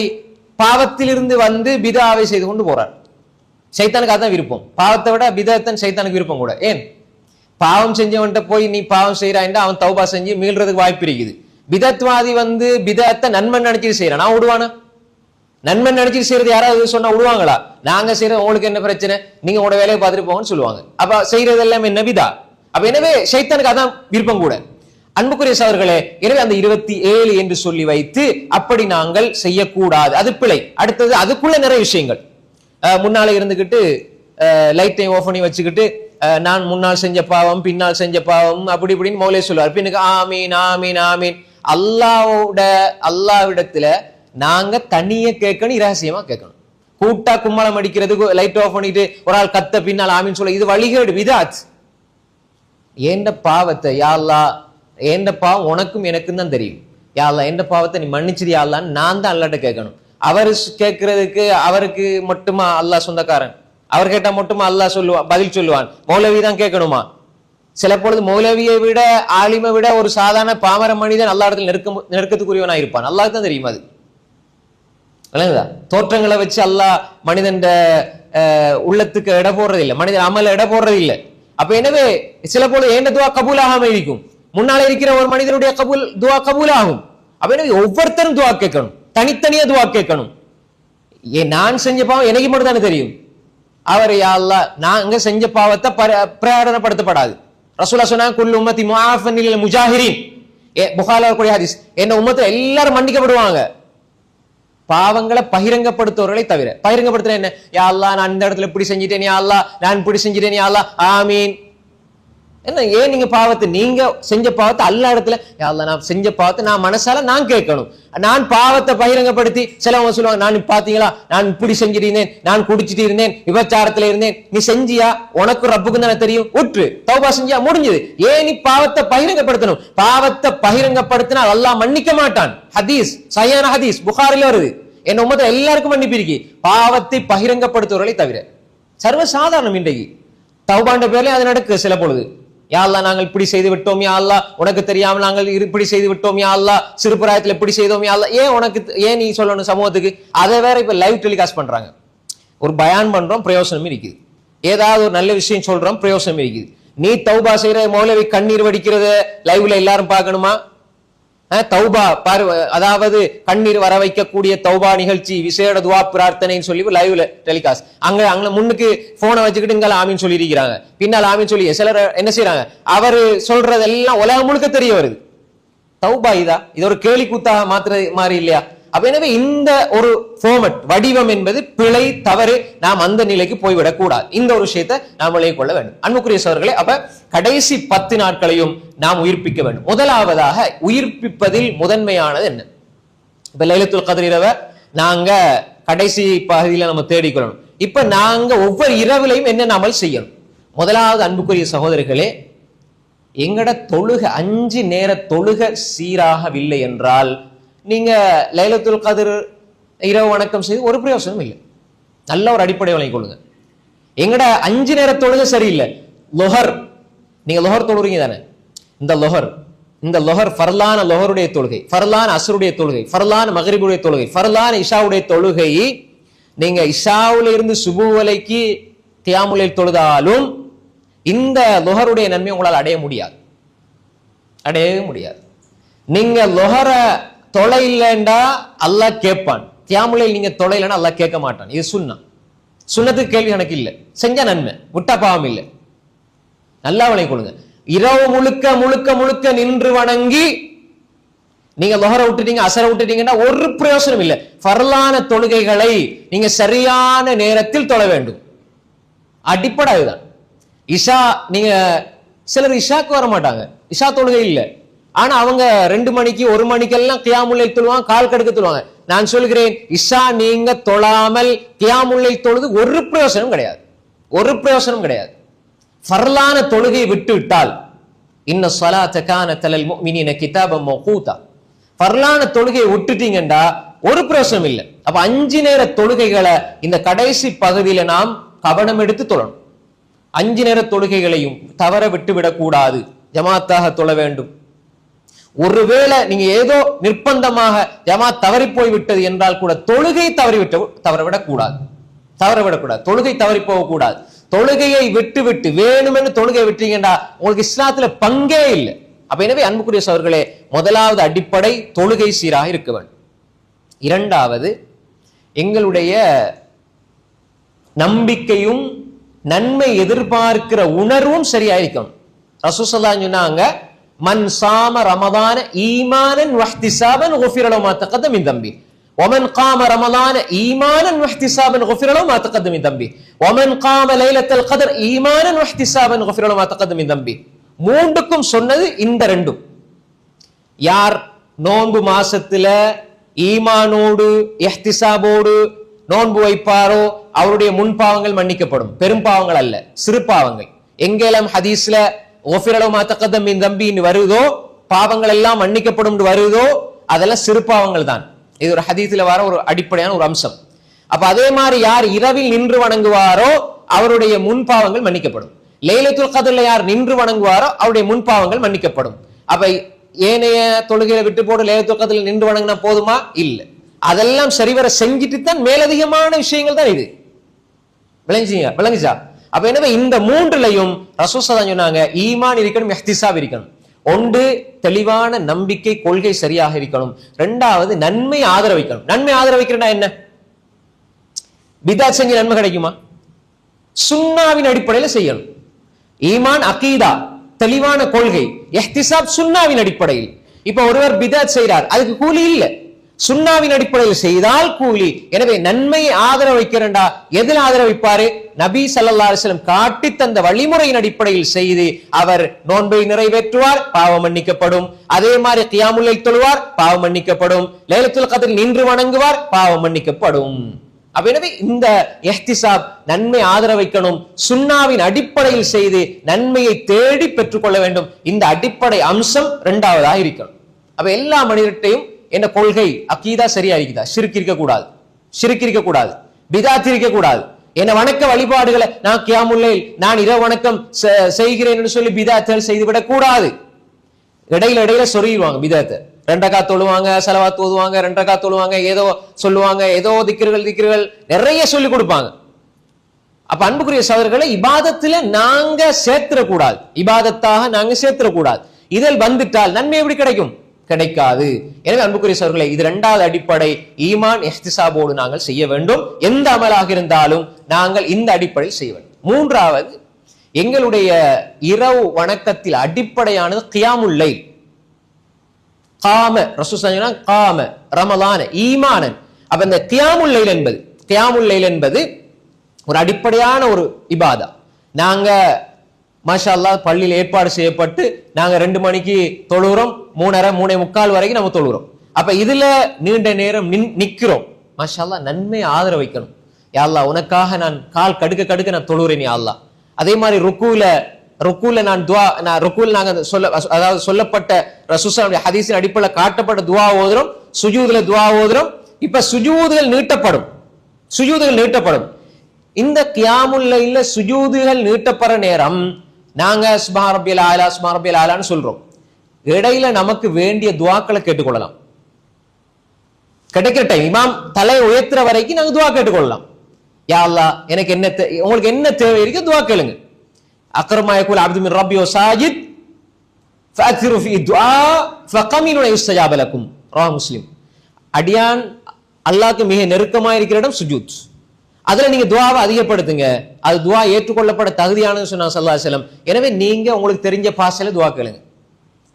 பாவத்திலிருந்து பித்ஆவை செய்து கொண்டு போறார். சைத்தானுக்கு அதான் விருப்பம். பாவத்தை விட பித்அத்தன் சைத்தானுக்கு விருப்பம் கூட. ஏன்? பாவம் செஞ்சவன்ட்ட போய் நீ பாவம் செய்யறான்டா அவன் தௌபா செஞ்சு மீள்றதுக்கு வாய்ப்பு இருக்குது. பிதத்வாதி பிதத்தை நன்மை நினைச்சிட்டு செய்யறான், நான் விடுவானா? நன்மை நினைச்சிட்டு செய்யறது யாராவது சொன்னா விடுவாங்களா? நாங்க செய்யறது உங்களுக்கு என்ன பிரச்சனை, நீங்க உங்களோட வேலையை பார்த்துட்டு போங்கன்னு சொல்லுவாங்க. அப்ப செய்யறது எல்லாம் என்ன பிதா. அப்ப எனவே சைத்தானுக்கு அதான் விருப்பம் கூட. அன்புக்குரிய சகோதரர்களே, எனவே அந்த 27 என்று சொல்லி வைத்து அப்படி நாங்கள் செய்யக்கூடாது, அது பிழை. அடுத்தது அதுக்குள்ள நிறைய விஷயங்கள். முன்னால இருந்துகிட்டு லைட்டை ஆஃப் பண்ணி வச்சுக்கிட்டு நான் முன்னால் செஞ்ச பாவம் பின்னால் செஞ்ச பாவம் அப்படி இப்படின்னு மௌலே சொல்லுவார். பின்னுக்கு ஆமீன் ஆமீன் ஆமீன். அல்லாஹ்விடத்துல நாங்க தனியே கேட்கணும், இரகசியமா கேட்கணும். கூட்டா கும்மலம் அடிக்கிறதுக்கு லைட் ஆஃப் பண்ணிட்டு ஒரு ஆள் கத்த பின்னால் ஆமீன் சொல்ல, இது வழிகேடு, விதாத். ஏண்ட பாவத்தை யா அல்லாஹ், ஏண்ட பாவம் உனக்கும் எனக்கும் தான் தெரியும், யா அல்லாஹ் ஏண்ட பாவத்தை நீ மன்னிச்சிரு யா அல்லாஹ்னு நான் தான் அல்லாஹ்ட்ட கேட்கணும். அவர் கேட்கறதுக்கு அவருக்கு மட்டுமா அல்லாஹ் சொந்தக்காரன்? அவர் கேட்டா மட்டுமா அல்லாஹ் பதில் சொல்லுவான்? மௌலவி தான் கேட்கணுமா? சில பொழுது மௌலவியை விட ஆலிமை விட ஒரு சாதாரண பாமர மனிதன் அல்லாஹ் இடத்துல நெருக்கத்துக்குரியவனா இருப்பான். அல்லாஹ் தான் தெரியும். அது தோற்றங்களை வச்சு அல்லாஹ் மனிதன் உள்ளத்துக்கு இட போடுறது இல்லை, மனிதன் அமல இட போடுறது இல்லை. அப்ப எனவே சில பொழுது ஏண்ட துவா கபூல் ஆகாம இருக்கும், முன்னால இருக்கிற ஒரு மனிதனுடைய துவா கபூல் ஆகும். அப்ப எனவே ஒவ்வொருத்தரும் துவா கேட்கணும், தனித்தனியா துவா கேட்கணும். நான் செஞ்ச பாவம் எனக்கு மட்டும் தானே தெரியும். அவர் யா அல்லாஹ் நாங்க செஞ்ச பாவத்தை பிரகடனப்படுத்தப்படாது. ரசூலுல்லாஹ் சொன்னாங்க குல்லு உம்மத்தி முஆஃபன் லில் முஜாஹிரீன். புகாரில கூடிய ஹதீஸ், என்ன உம்மத்துல எல்லாரும் மன்னிக்கப்படுவாங்க பாவங்களை பகிரங்கப்படுத்துவர்களை தவிர. பகிரங்கப்படுத்துற என்ன? யா அல்லாஹ் நான் இந்த இடத்துல இப்படி செஞ்சிட்டேன், யா அல்லாஹ் நான் இப்படி செஞ்சிட்டேன், யா அல்லாஹ் ஆமீன். என்ன ஏன் நீங்க பாவத்தை, நீங்க செஞ்ச பாவத்தை அல்லா இடத்துல யா அல்லாஹ் நான் செஞ்ச பாவத்தை நான் மனசால நான் கேட்கணும். நான் பாவத்தை பகிரங்கப்படுத்தி சிலவங்க சொல்லுவாங்க, நான் பாத்தீங்களா நான் இப்படி செஞ்சுட்டு இருந்தேன், நான் குடிச்சிட்டு இருந்தேன், விபச்சாரத்துல இருந்தேன். நீ செஞ்சியா? உனக்கு ரப்புக்கு தானே தெரியும், உற்று தௌபா செஞ்சியா, முடிஞ்சது. ஏன் நீ பாவத்தை பகிரங்கப்படுத்தணும்? பாவத்தை பகிரங்கப்படுத்தினால் அல்லாஹ் மன்னிக்க மாட்டான். ஹதீஸ், சஹீஹான ஹதீஸ், புகாரில வருது. என்ன உம்மத்துல எல்லாருக்கும் மன்னிப்பு இருக்கு, பாவத்தை பகிரங்கப்படுத்துவர்களை தவிர. சர்வசாதாரணம் இன்றைக்கு தௌபாண்ட பேர்ல அது நடக்கு. சில பொழுது யா அல்லாஹ் நாங்கள் இப்படி செய்து விட்டோம், யா அல்லாஹ் உனக்கு தெரியாமல் நாங்கள் இப்படி செய்து விட்டோம், யா அல்லாஹ் சிறுபிராயத்துல இப்படி செய்தோம், யா அல்லாஹ் ஏன் நீ சொல்லணும் சமூகத்துக்கு? அதை வேற இப்ப லைவ் டெலிகாஸ்ட் பண்றாங்க. ஒரு பயான் பண்றோம், பிரயோசனம் இருக்குது. ஏதாவது ஒரு நல்ல விஷயம் சொல்றோம், பிரயோசனம் இருக்குது. நீ தௌபா செய்யற மௌலவி கண்ணீர் வடிக்கிறத லைவ்ல எல்லாரும் பார்க்கணுமா? தௌபா பாரு, அதாவது கண்ணீர் வர வைக்கக்கூடிய தௌபா நிகழ்ச்சி, விசேட துவா பிரார்த்தனைன்னு சொல்லி லைவ்ல டெலிகாஸ்ட். அங்க முன்னுக்கு போனை வச்சுக்கிட்டு இங்க ஆமீன் சொல்லி இருக்கிறாங்க, பின்னால் ஆமீன் சொல்லி சிலர் என்ன செய்யறாங்க, அவரு சொல்றதெல்லாம் உலகம் முழுக்க தெரிய வருது. தௌபா இது ஒரு கேலி கூத்தாக மாத்திர மாதிரி இல்லையா? அப்ப எனவே இந்த ஒரு ஃபார்மட் வடிவம் என்பது பிழை, தவறு. நாம் அந்த நிலைக்கு போய்விடக் கூடாது. இந்த ஒரு விஷயத்தை நாம் விளங்கிக் கொள்ள வேண்டும் அன்புக்குரிய சகோதரர்களே. அப்ப கடைசி 10 நாட்களையும் நாம் உயிர்ப்பிக்க வேண்டும். முதலாவதாக உயிர்ப்பிப்பதில் முதன்மையானது என்ன? இப்ப லைலத்துல் கத்ர் இரவை நாங்க கடைசி பகுதியில நம்ம தேடிக்கொள்ளணும். இப்ப நாங்க ஒவ்வொரு இரவிலையும் என்ன நாமல் செய்யணும்? முதலாவது அன்புக்குரிய சகோதரர்களே, எங்கட தொழுக 5 நேர தொழுக சீராகவில்லை என்றால் நீங்க லைலத்துல் கத்ர் இரவு வணக்கம் செய்து ஒரு பிரயோசனம் இல்லை. நல்ல ஒரு அடிப்படை வழங்கிக் கொள்ளுங்க. எங்கட 5 நேர தொழுகை சரியில்லை. லொஹர், நீங்க லொஹர் தொழுறீங்க தானே, இந்த லொஹர் ஃபர்லான லொஹருடைய தொழுகை, ஃபர்லான அஸ்ருடைய தொழுகை, ஃபர்லான மக்ரிபுடைய தொழுகை, ஃபர்லான இஷாவுடைய தொழுகை, நீங்க இஷாவுல இருந்து சுபு வரைக்கு கியாமுல்லைல் தொழுதாலும் இந்த லுஹருடைய நன்மை உங்களால் அடையவே முடியாது. நீங்க லுஹர தொலை இல்லைண்டா அல்லாஹ் கேட்பான். கியாமுல்லைல் நீங்க தொலை இல்லைன்னா அல்லாஹ் கேட்க மாட்டான். இது சுன்னத்துக்கு கேள்வி கணக்கு இல்லை. செஞ்ச நன்மை, விட்டா பாவம் இல்லை. நல்லா விளங்கிக் கொள்ளுங்க. இரவு முழுக்க முழுக்க முழுக்க நின்று வணங்கி நீங்க லுஹர விட்டுட்டீங்க, அசர விட்டுட்டீங்கன்னா ஒரு பிரயோசனம் இல்லை. ஃபர்லான தொழுகைகளை நீங்க சரியான நேரத்தில் தொழ வேண்டும். அடிப்படை அதுதான். இஷா நீங்க சிலர் இஷாக்கு வர மாட்டாங்க, இஷா தொழுகை இல்லை. ஆனா அவங்க 2 மணிக்கு 1 மணிக்கெல்லாம் கியாமுல்லைல் தொழுவாங்க, கால் கடுக்க தொழுவாங்க. நான் சொல்கிறேன், இஷா நீங்க தொழாமல் கியாமுல்லைல் தொழுது ஒரு பிரயோசனம் கிடையாது. ஃபர்லான தொழுகை விட்டு விட்டால் இன்ன ஸலாத்த கானத் அலல் முஃமினீன கிதாபம் மௌகூதா, ஃபர்லான தொழுகையை விட்டுட்டீங்கடா ஒரு பிரயோசனம் இல்லை. அப்ப 5 நேர தொழுகைகளை இந்த கடைசி பகுதியில நாம் கவனம் எடுத்து தொழணும். 5 நேர தொழுகைகளையும் தவற விட்டு விடக்கூடாது, ஜமாத்தாக தொழ வேண்டும். ஒருவேளை நீங்க ஏதோ நிர்பந்தமாக ஜமாத் தவறி போய் விட்டது என்றால் கூட தொழுகை தவறவிடக்கூடாது. தொழுகை தவறி போகக்கூடாது. தொழுகையை விட்டு வேணுமென்னு தொழுகை விட்டீங்கன்னா உங்களுக்கு இஸ்லாத்துல பங்கே இல்லை. அப்ப எனவே அன்புக்குரிய சகோதரர்களே, முதலாவது அடிப்படை தொழுகை சீராக இருக்க வேண்டும். இரண்டாவது, எங்களுடைய நம்பிக்கையும் நன்மை எதிர்பார்க்கிற உணர்வும் சரியாயிருக்கணும். ரசூல் ஸல்லல்லாஹு அலைஹி வஸல்லம் சொன்னாங்க, மன் சாம ரமதான ஈமானன் வஹ்திசாபன் குஃபிர லஹு மா தகத்தம மின் தம்பி ومن قام رمضان ايمانا واحتسابا غفر له ما تقدم من ذنبه ومن قام ليله القدر ايمانا واحتسابا غفر له ما تقدم من ذنبه. மூன்றுக்கும் சொன்னது இந்த ரெண்டும். யார் நோன்பு மாசத்துல ஈமானோடு இஹ்திசாபோடு நோன்பு வைப்பாரோ அவருடைய முன்பாவங்கள் மன்னிக்கப்படும். பெரும் பாவங்கள் அல்ல, சிறு பாவங்கள். எங்கெல்லாம் ஹதீஸ்ல غفر له ما تقدم من ذنبه வருதோ, பாவங்கள் எல்லாம் மன்னிக்கப்படும் வருதோ, அதெல்லாம் சிறு பாவங்கள் தான். இது ஒரு ஹதீஸ்ல வர ஒரு அடிப்படையான ஒரு அம்சம். அப்ப அதே மாதிரி யார் இரவில் நின்று வணங்குவாரோ அவருடைய முன்பாவங்கள் மன்னிக்கப்படும். லைலத்துல் கத்ர்ல யார் நின்று வணங்குவாரோ அவருடைய முன்பாவங்கள் மன்னிக்கப்படும். அப்ப ஏனைய தொழுகையை விட்டு போட்டு லைலத்துல் கத்ர்ல நின்று வணங்கினா போதுமா? இல்ல, அதெல்லாம் சரிவர செஞ்சுட்டு தான் மேலதிகமான விஷயங்கள் தான் இது. விளங்குச்சா? அப்ப எனவே இந்த மூன்றுலையும் ரசூல் ஸல்லல்லாஹு அலைஹி வஸல்லம் சொன்னாங்க, ஈமான் இருக்கணும், இஹ்திசாப் இருக்கணும். ஒன்று தெளிவான நம்பிக்கை கொள்கை சரியாக இருக்கணும். இரண்டாவது நன்மை ஆதரவிக்கணும். நன்மை ஆதரவிக்கிறா என்ன? பிதாத் செஞ்சு நன்மை கிடைக்குமா? சுன்னாவின் அடிப்படையில் செய்யணும். ஈமான் அகீதா தெளிவான கொள்கை, இஹ்திசாப் சுன்னாவின் அடிப்படையில். இப்ப ஒருவர் பிதாத் செய்கிறார், அதுக்கு கூலி இல்ல, சுன்னாவின் அடிப்படையில் செய்தால் கூலி. எனவே நன்மையை ஆதரவிக்கிறண்டா எதில் ஆதரவிப்பாரு? நபி ஸல்லல்லாஹு அலைஹி வஸல்லம் காட்டி தந்த வழிமுறையின் அடிப்படையில் செய்து அவர் நோன்பை நிறைவேற்றுவார், பாவம் மன்னிக்கப்படும். அதே மாதிரி கியாமுல்லைல் தொழுவார், பாவம் மன்னிக்கப்படும். லைலத்துல் கத்ர் நின்று வணங்குவார், பாவம் மன்னிக்கப்படும். அப்ப எனவே இந்த இஹ்திசாப் நன்மை ஆதரவிக்கணும், சுன்னாவின் அடிப்படையில் செய்து நன்மையை தேடி பெற்றுக்கொள்ள வேண்டும். இந்த அடிப்படை அம்சம் இரண்டாவதாக இருக்கணும். அப்ப எல்லா மனிதர்கிட்டையும் என்ன கொள்கை அகீதா சரியா இருக்குதா? ஷிர்க் இருக்க கூடாது, பிதாத் இருக்க கூடாது. என்ன வணக்க வழிபாடுகளை நான் கியாமுல்லைல் நான் இரவு வணக்கம் செய்கிறேன் என்று சொல்லி பிதாத்கள் செய்துவிடக் கூடாது. இடையில சொருகிடுவாங்க பிதாத்தை. 2 ரக்காத் தொழுவாங்க, ஸலவாத் ஓதுவாங்க, 2 ரக்காத் தொழுவாங்க, ஏதோ சொல்லுவாங்க, ஏதோ திக்ர்கள் நிறைய சொல்லி கொடுப்பாங்க. அப்ப அன்புக்குரிய சகோதரர்களை, இபாதத்துல நாங்க சேர்த்திடக்கூடாது, இபாதத்தாக நாங்க சேர்த்திடக்கூடாது. இதில் வந்துட்டால் நன்மை எப்படி கிடைக்கும்? கிடைக்காது. எனவே அன்புக்குரிய சகோதரர்களே, இது இரண்டாவது அடிப்படை. ஈமான் இஹ்திசாபோடு நாங்கள் செய்ய வேண்டும். எந்த அமலாக இருந்தாலும் நாங்கள் இந்த அடிப்படையில் செய்ய வேண்டும். மூன்றாவது, எங்களுடைய இரவு வணக்கத்தில் அடிப்படையானது கியாமுல் லைல். காம ரசூல் ஸல்லல்லாஹு அலைஹி வஸல்லம் காம ரமலான ஈமானன். அப்ப இந்த கியாமுல் லைல் என்பது ஒரு அடிப்படையான ஒரு இபாதா. நாங்க மாஷா அல்லாஹ் பள்ளியில் ஏற்பாடு செய்யப்பட்டு நாங்க 2 மணிக்கு தொழுகிறோம், 3:30 வரைக்கும் நம்ம தொழுகிறோம். அப்ப இதுல நீண்ட நேரம் நிக்கிறோம். மாஷா அல்லாஹ் நன்மை ஆதரவிக்கணும். யா அல்லாஹ் உனக்காக நான் கால் கடுக்க நான் தொழுகிறேன் யா அல்லாஹ். அதே மாதிரி ருக்கூல நாங்க சொல்லப்பட்ட ரசூலுல்லாஹி ஹதீஸின் அடிப்படையில் காட்டப்பட்ட துஆ ஓதுறோம், சுஜூதுல துஆ ஓதுறோம். இப்ப சுஜூதுகள் நீட்டப்படும். இந்த கியாமுல் லைல்ல சுஜூதுகள் நீட்டப்படுற நேரம் நாங்க சுப்ஹான ரப்பியல் ஆலான்னு சொல்றோம். இடையில நமக்கு வேண்டிய துஆக்களை கேட்டுக்கொள்ளலாம். கிடைக்கிற டைம் இமாம் தலை உயர்த்துற வரைக்கும் நாங்க துஆ கேட்டுக்கொள்ளலாம். யா அல்லாஹ் எனக்கு என்ன உங்களுக்கு என்ன தேவை இருக்கு துஆ கேளுங்க. அக்ரமா யகுல் அப்து மின் ரப்பி வ சாஜித் ஃபஅக்ஸிரு ஃபீ துஆ ஃபகமினு யுஸ்தஜாப லக்கும். ரவாஹ் முஸ்லிம். அடியான் அல்லாஹ்க்கு மிக நெருக்கமா இருக்கிற இடம் சுஜூத். அதுல நீங்க துஆவை அதிகப்படுத்துங்க, அது துஆ ஏற்றுக்கொள்ளப்பட தகுதியானது சொன்னாங்க ஸல்லல்லாஹு அலைஹி வஸல்லம். எனவே நீங்க உங்களுக்கு தெரிஞ்ச பாஷையில துஆ கேளுங்க.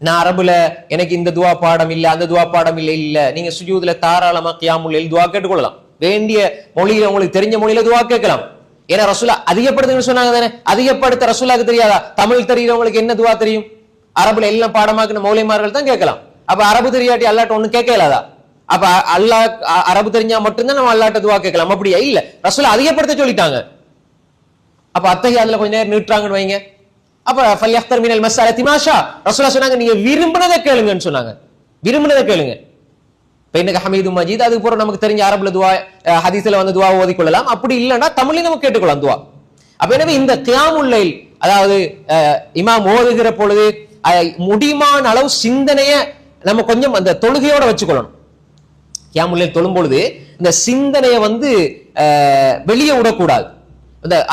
நான் அரபுல எனக்கு இந்த துஆ பாடம் இல்ல, அந்த துஆ பாடம் இல்ல, நீங்க சுஜூதுல தாராளமா கியாமுல் லைல் துஆ கேட்டுக்கொள்ளலாம். வேண்டிய மொழியில உங்களுக்கு தெரிஞ்ச மொழியில துஆ கேட்கலாம். ஏன்னா ரசூலா அதிகப்படுத்துன்னு சொன்னாங்க தானே, அதிகப்படுத்த ரசூலாக்கு தெரியாதா? தமிழ் தெரியுறவங்களுக்கு என்ன துஆ தெரியும்? அரபுல எல்லாம் பாடமாக்குன மௌலைமார்கள் தான் கேட்கலாம். அப்ப அரபு தெரியாட்டி அல்லாட்ட ஒண்ணு கேட்க இயலாதா? அப்ப அல்லாஹ் அரபு தெரிஞ்சா மட்டும்தான் நம்ம அல்லாட்ட துஆ கேட்கலாம். அப்படியா? இல்ல, ரசூலா அதிகப்படுத்த சொல்லிட்டாங்க. அப்ப அத்தஹியாத்துல கொஞ்ச நேரம் நீட்டுறாங்கன்னு வைங்க, அப்ப ஃபல்யக்தர் மினல் மஸ்அலத்தி மா ஷா. ரசூலா சொன்னாங்க நீங்க விரும்பினதை கேளுங்கன்னு சொன்னாங்க. விரும்பினதை கேளுங்க. இன்னைக்கு ஹமீது மஜீத் அதுக்கு பிறகு நமக்கு தெரிஞ்ச அரபுல துஆ ஹதீஸ்ல வந்து துஆ ஓதிக்கொள்ளலாம். அப்படி இல்லைன்னா தமிழ்ல நம்ம கேட்டுக்கொள்ளலாம் துஆ. அப்ப எனவே இந்த கியாமுல் லைல், அதாவது இமாம் ஓதுகிற பொழுது முடிமான அளவு சிந்தனைய நம்ம கொஞ்சம் அந்த தொழுகையோட வச்சுக்கொள்ளணும். கியாமுல் லைல் தொழும் பொழுது இந்த சிந்தனைய வந்து வெளியே விடக்கூடாது.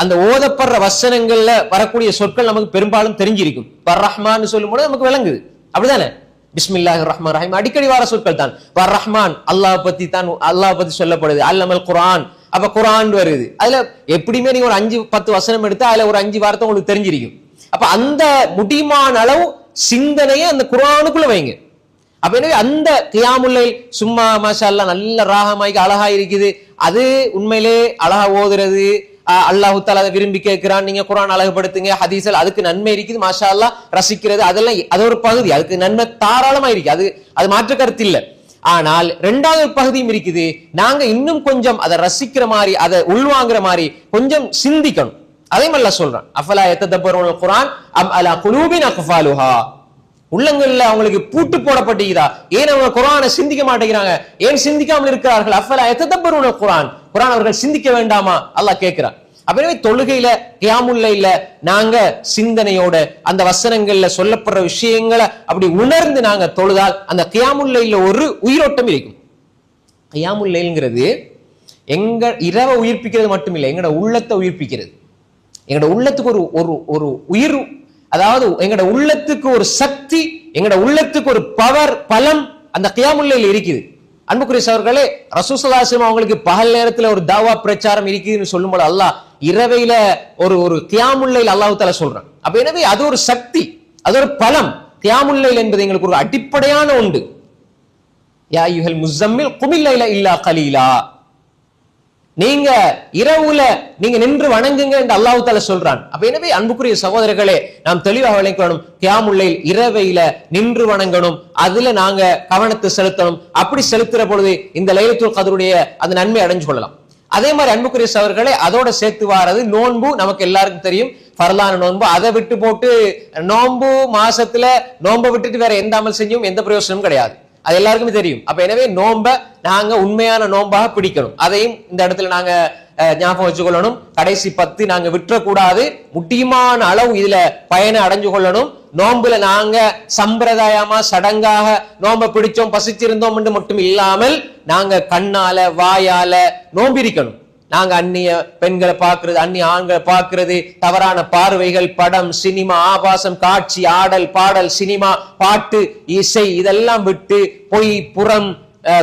அந்த ஓதப்படுற வசனங்கள்ல வரக்கூடிய சொற்கள் நமக்கு பெரும்பாலும் தெரிஞ்சிருக்கும். வர் ரஹ்மான் சொல்லும் போது நமக்கு விளங்குது, அப்படிதானே? பிஸ்மில்லாஹிர் ரஹ்மான் ரஹீம் அடிக்கடி வர சொற்கள் தான். வர் ரஹ்மான் அல்லாஹ் பத்தி தான், அல்லாஹ் பத்தி சொல்லப்படுது. அல்லமல் குர்ஆன், அப்ப குர்ஆன் வருது. அதுல எப்படியுமே நீங்க ஒரு 5-10 வசனம் எடுத்து அதுல ஒரு 5 வார்த்தை உங்களுக்கு தெரிஞ்சிருக்கும். அப்ப அந்த முடிமான அளவு சிந்தனையை அந்த குர்ஆனுக்குள்ள வைங்க. அப்ப எனவே அந்த கியாமுல் லைல் சும்மா மாஷா அல்லாஹ் நல்ல ராகமாய்க்கு அழகா இருக்குது, அது உண்மையிலே அழகா ஓதுறது, அல்லாஹ் தஆலா அதை விரும்பி கேட்கிறான். நீங்க குர்ஆன் அழகுபடுத்துங்க, ஹதீஸ்ல அதுக்கு நன்மை இருக்குது, மாஷா அல்லாஹ் ரசிக்கிறது, அதெல்லாம் அது ஒரு பகுதி, அதுக்கு நன்மை தாராளமா இருக்கு, அது மாற்று கருத்து இல்ல. ஆனால் இரண்டாவது பகுதியும் இருக்குது. நாங்க இன்னும் கொஞ்சம் அதை ரசிக்கிற மாதிரி, அதை உள்வாங்குற மாதிரி கொஞ்சம் சிந்திக்கணும். அதே மாதிரி அல்லாஹ் சொல்றான், அஃபலா யததப்பருல் குர்ஆன் அம் அலா குலூபின் அக்ஃபாலுஹா. உள்ளங்கள்ல அவங்களுக்கு பூட்டு போடப்பட்டிருக்குதா? ஏன் அவங்க குர்ஆனை சிந்திக்க மாட்டேங்கிறாங்க? ஏன் சிந்திக்காமல் இருக்கிறார்கள்? அஃபலா யததப்பருல் குர்ஆன், குர்ஆன் அவர்கள் சிந்திக்க வேண்டாமா? அல்லாஹ் கேட்கிறான். அப்பவே தொழுகையில கியாமுல் லைல்ல நாங்க சிந்தனையோட அந்த வசனங்கள்ல சொல்லப்படுற விஷயங்களை அப்படி உணர்ந்து நாங்க தொழுதால் அந்த கியாமுல் லைல்ல ஒரு உயிரோட்டம் இருக்கும். கியாமுல் லைல்ங்கிறது எங்க இரவை உயிர்ப்பிக்கிறது மட்டும் இல்லை, எங்களோட உள்ளத்தை உயிர்ப்பிக்கிறது. எங்களோட உள்ளத்துக்கு ஒரு உயிர், அதாவது எங்களோட உள்ளத்துக்கு ஒரு சக்தி, எங்களோட உள்ளத்துக்கு ஒரு பவர், பலம் அந்த கியாமுல் லைல் இருக்குது. அன்புக்குரிய சகோதரர்களே, ரசூல் ஸல்லல்லாஹு அலைஹி வஸல்லம் அவங்களுக்கு பகல் நேரத்துல ஒரு தாவா பிரச்சாரம் இருக்குதுன்னு சொல்லும்போது அல்லாஹ் இரவையில ஒரு கியாமுல் லைல் அல்லாஹ் தஆலா சொல்றான். அப்ப எனவே அது ஒரு சக்தி, அது ஒரு பலம். கியாமுல் லைல் என்பது எங்களுக்கு ஒரு அடிப்படையான ஒன்று. யா அய்யுஹல் முஸம்மில் குமில் லைல இல்லா கலீலா, நீங்க இரவுல நீங்க நின்று வணங்குங்க என்று அல்லாஹ் தஆலா சொல்றான். அப்ப எனவே அன்புக்குரிய சகோதரர்களே, நாம் தெளிவாக விளங்கணும், கியாமுல் லைல் இரவையில நின்று வணங்கணும், அதுல நாங்க கவனத்தை செலுத்தணும். அப்படி செலுத்துற பொழுது இந்த லைலத்துல் கத்ருடைய அந்த நன்மை அடைஞ்சு கொள்ளலாம். அதே மாதிரி அன்புக்குரிய சகோதரர்களே, அதோட சேர்த்து வாரது நோன்பு. நமக்கு எல்லாருக்கும் தெரியும் ஃபர்லான நோன்பு. அதை விட்டு போட்டு நோன்பு மாசத்துல நோன்பை விட்டுட்டு வேற எந்த அமல் செஞ்சும் எந்த பிரயோசனமும் கிடையாது, அது எல்லாருக்குமே தெரியும். அப்ப எனவே நோம்ப நாங்க உண்மையான நோன்பாக பிடிக்கணும். அதையும் இந்த இடத்துல நாங்க ஞாபகம் வச்சுக்கொள்ளணும். கடைசி 10 நாங்க விட்டுறக்கூடாது. முக்கியமான அளவு இதுல பயனை அடைஞ்சு கொள்ளணும். நோன்புல நாங்க சம்பிரதாயமா சடங்காக நோம்ப பிடிச்சோம், பசிச்சிருந்தோம் என்று மட்டும் இல்லாமல் நாங்க கண்ணால வாயால நோம்பிருக்கணும். நாங்க அந்நிய பெண்களை பார்க்கிறது, அந்நிய ஆண்களை பார்க்கிறது, தவறான பார்வைகள், படம், சினிமா, ஆபாசம், காட்சி, ஆடல், பாடல், சினிமா, பாட்டு, இசை, இதெல்லாம் விட்டு பொய், புறம்,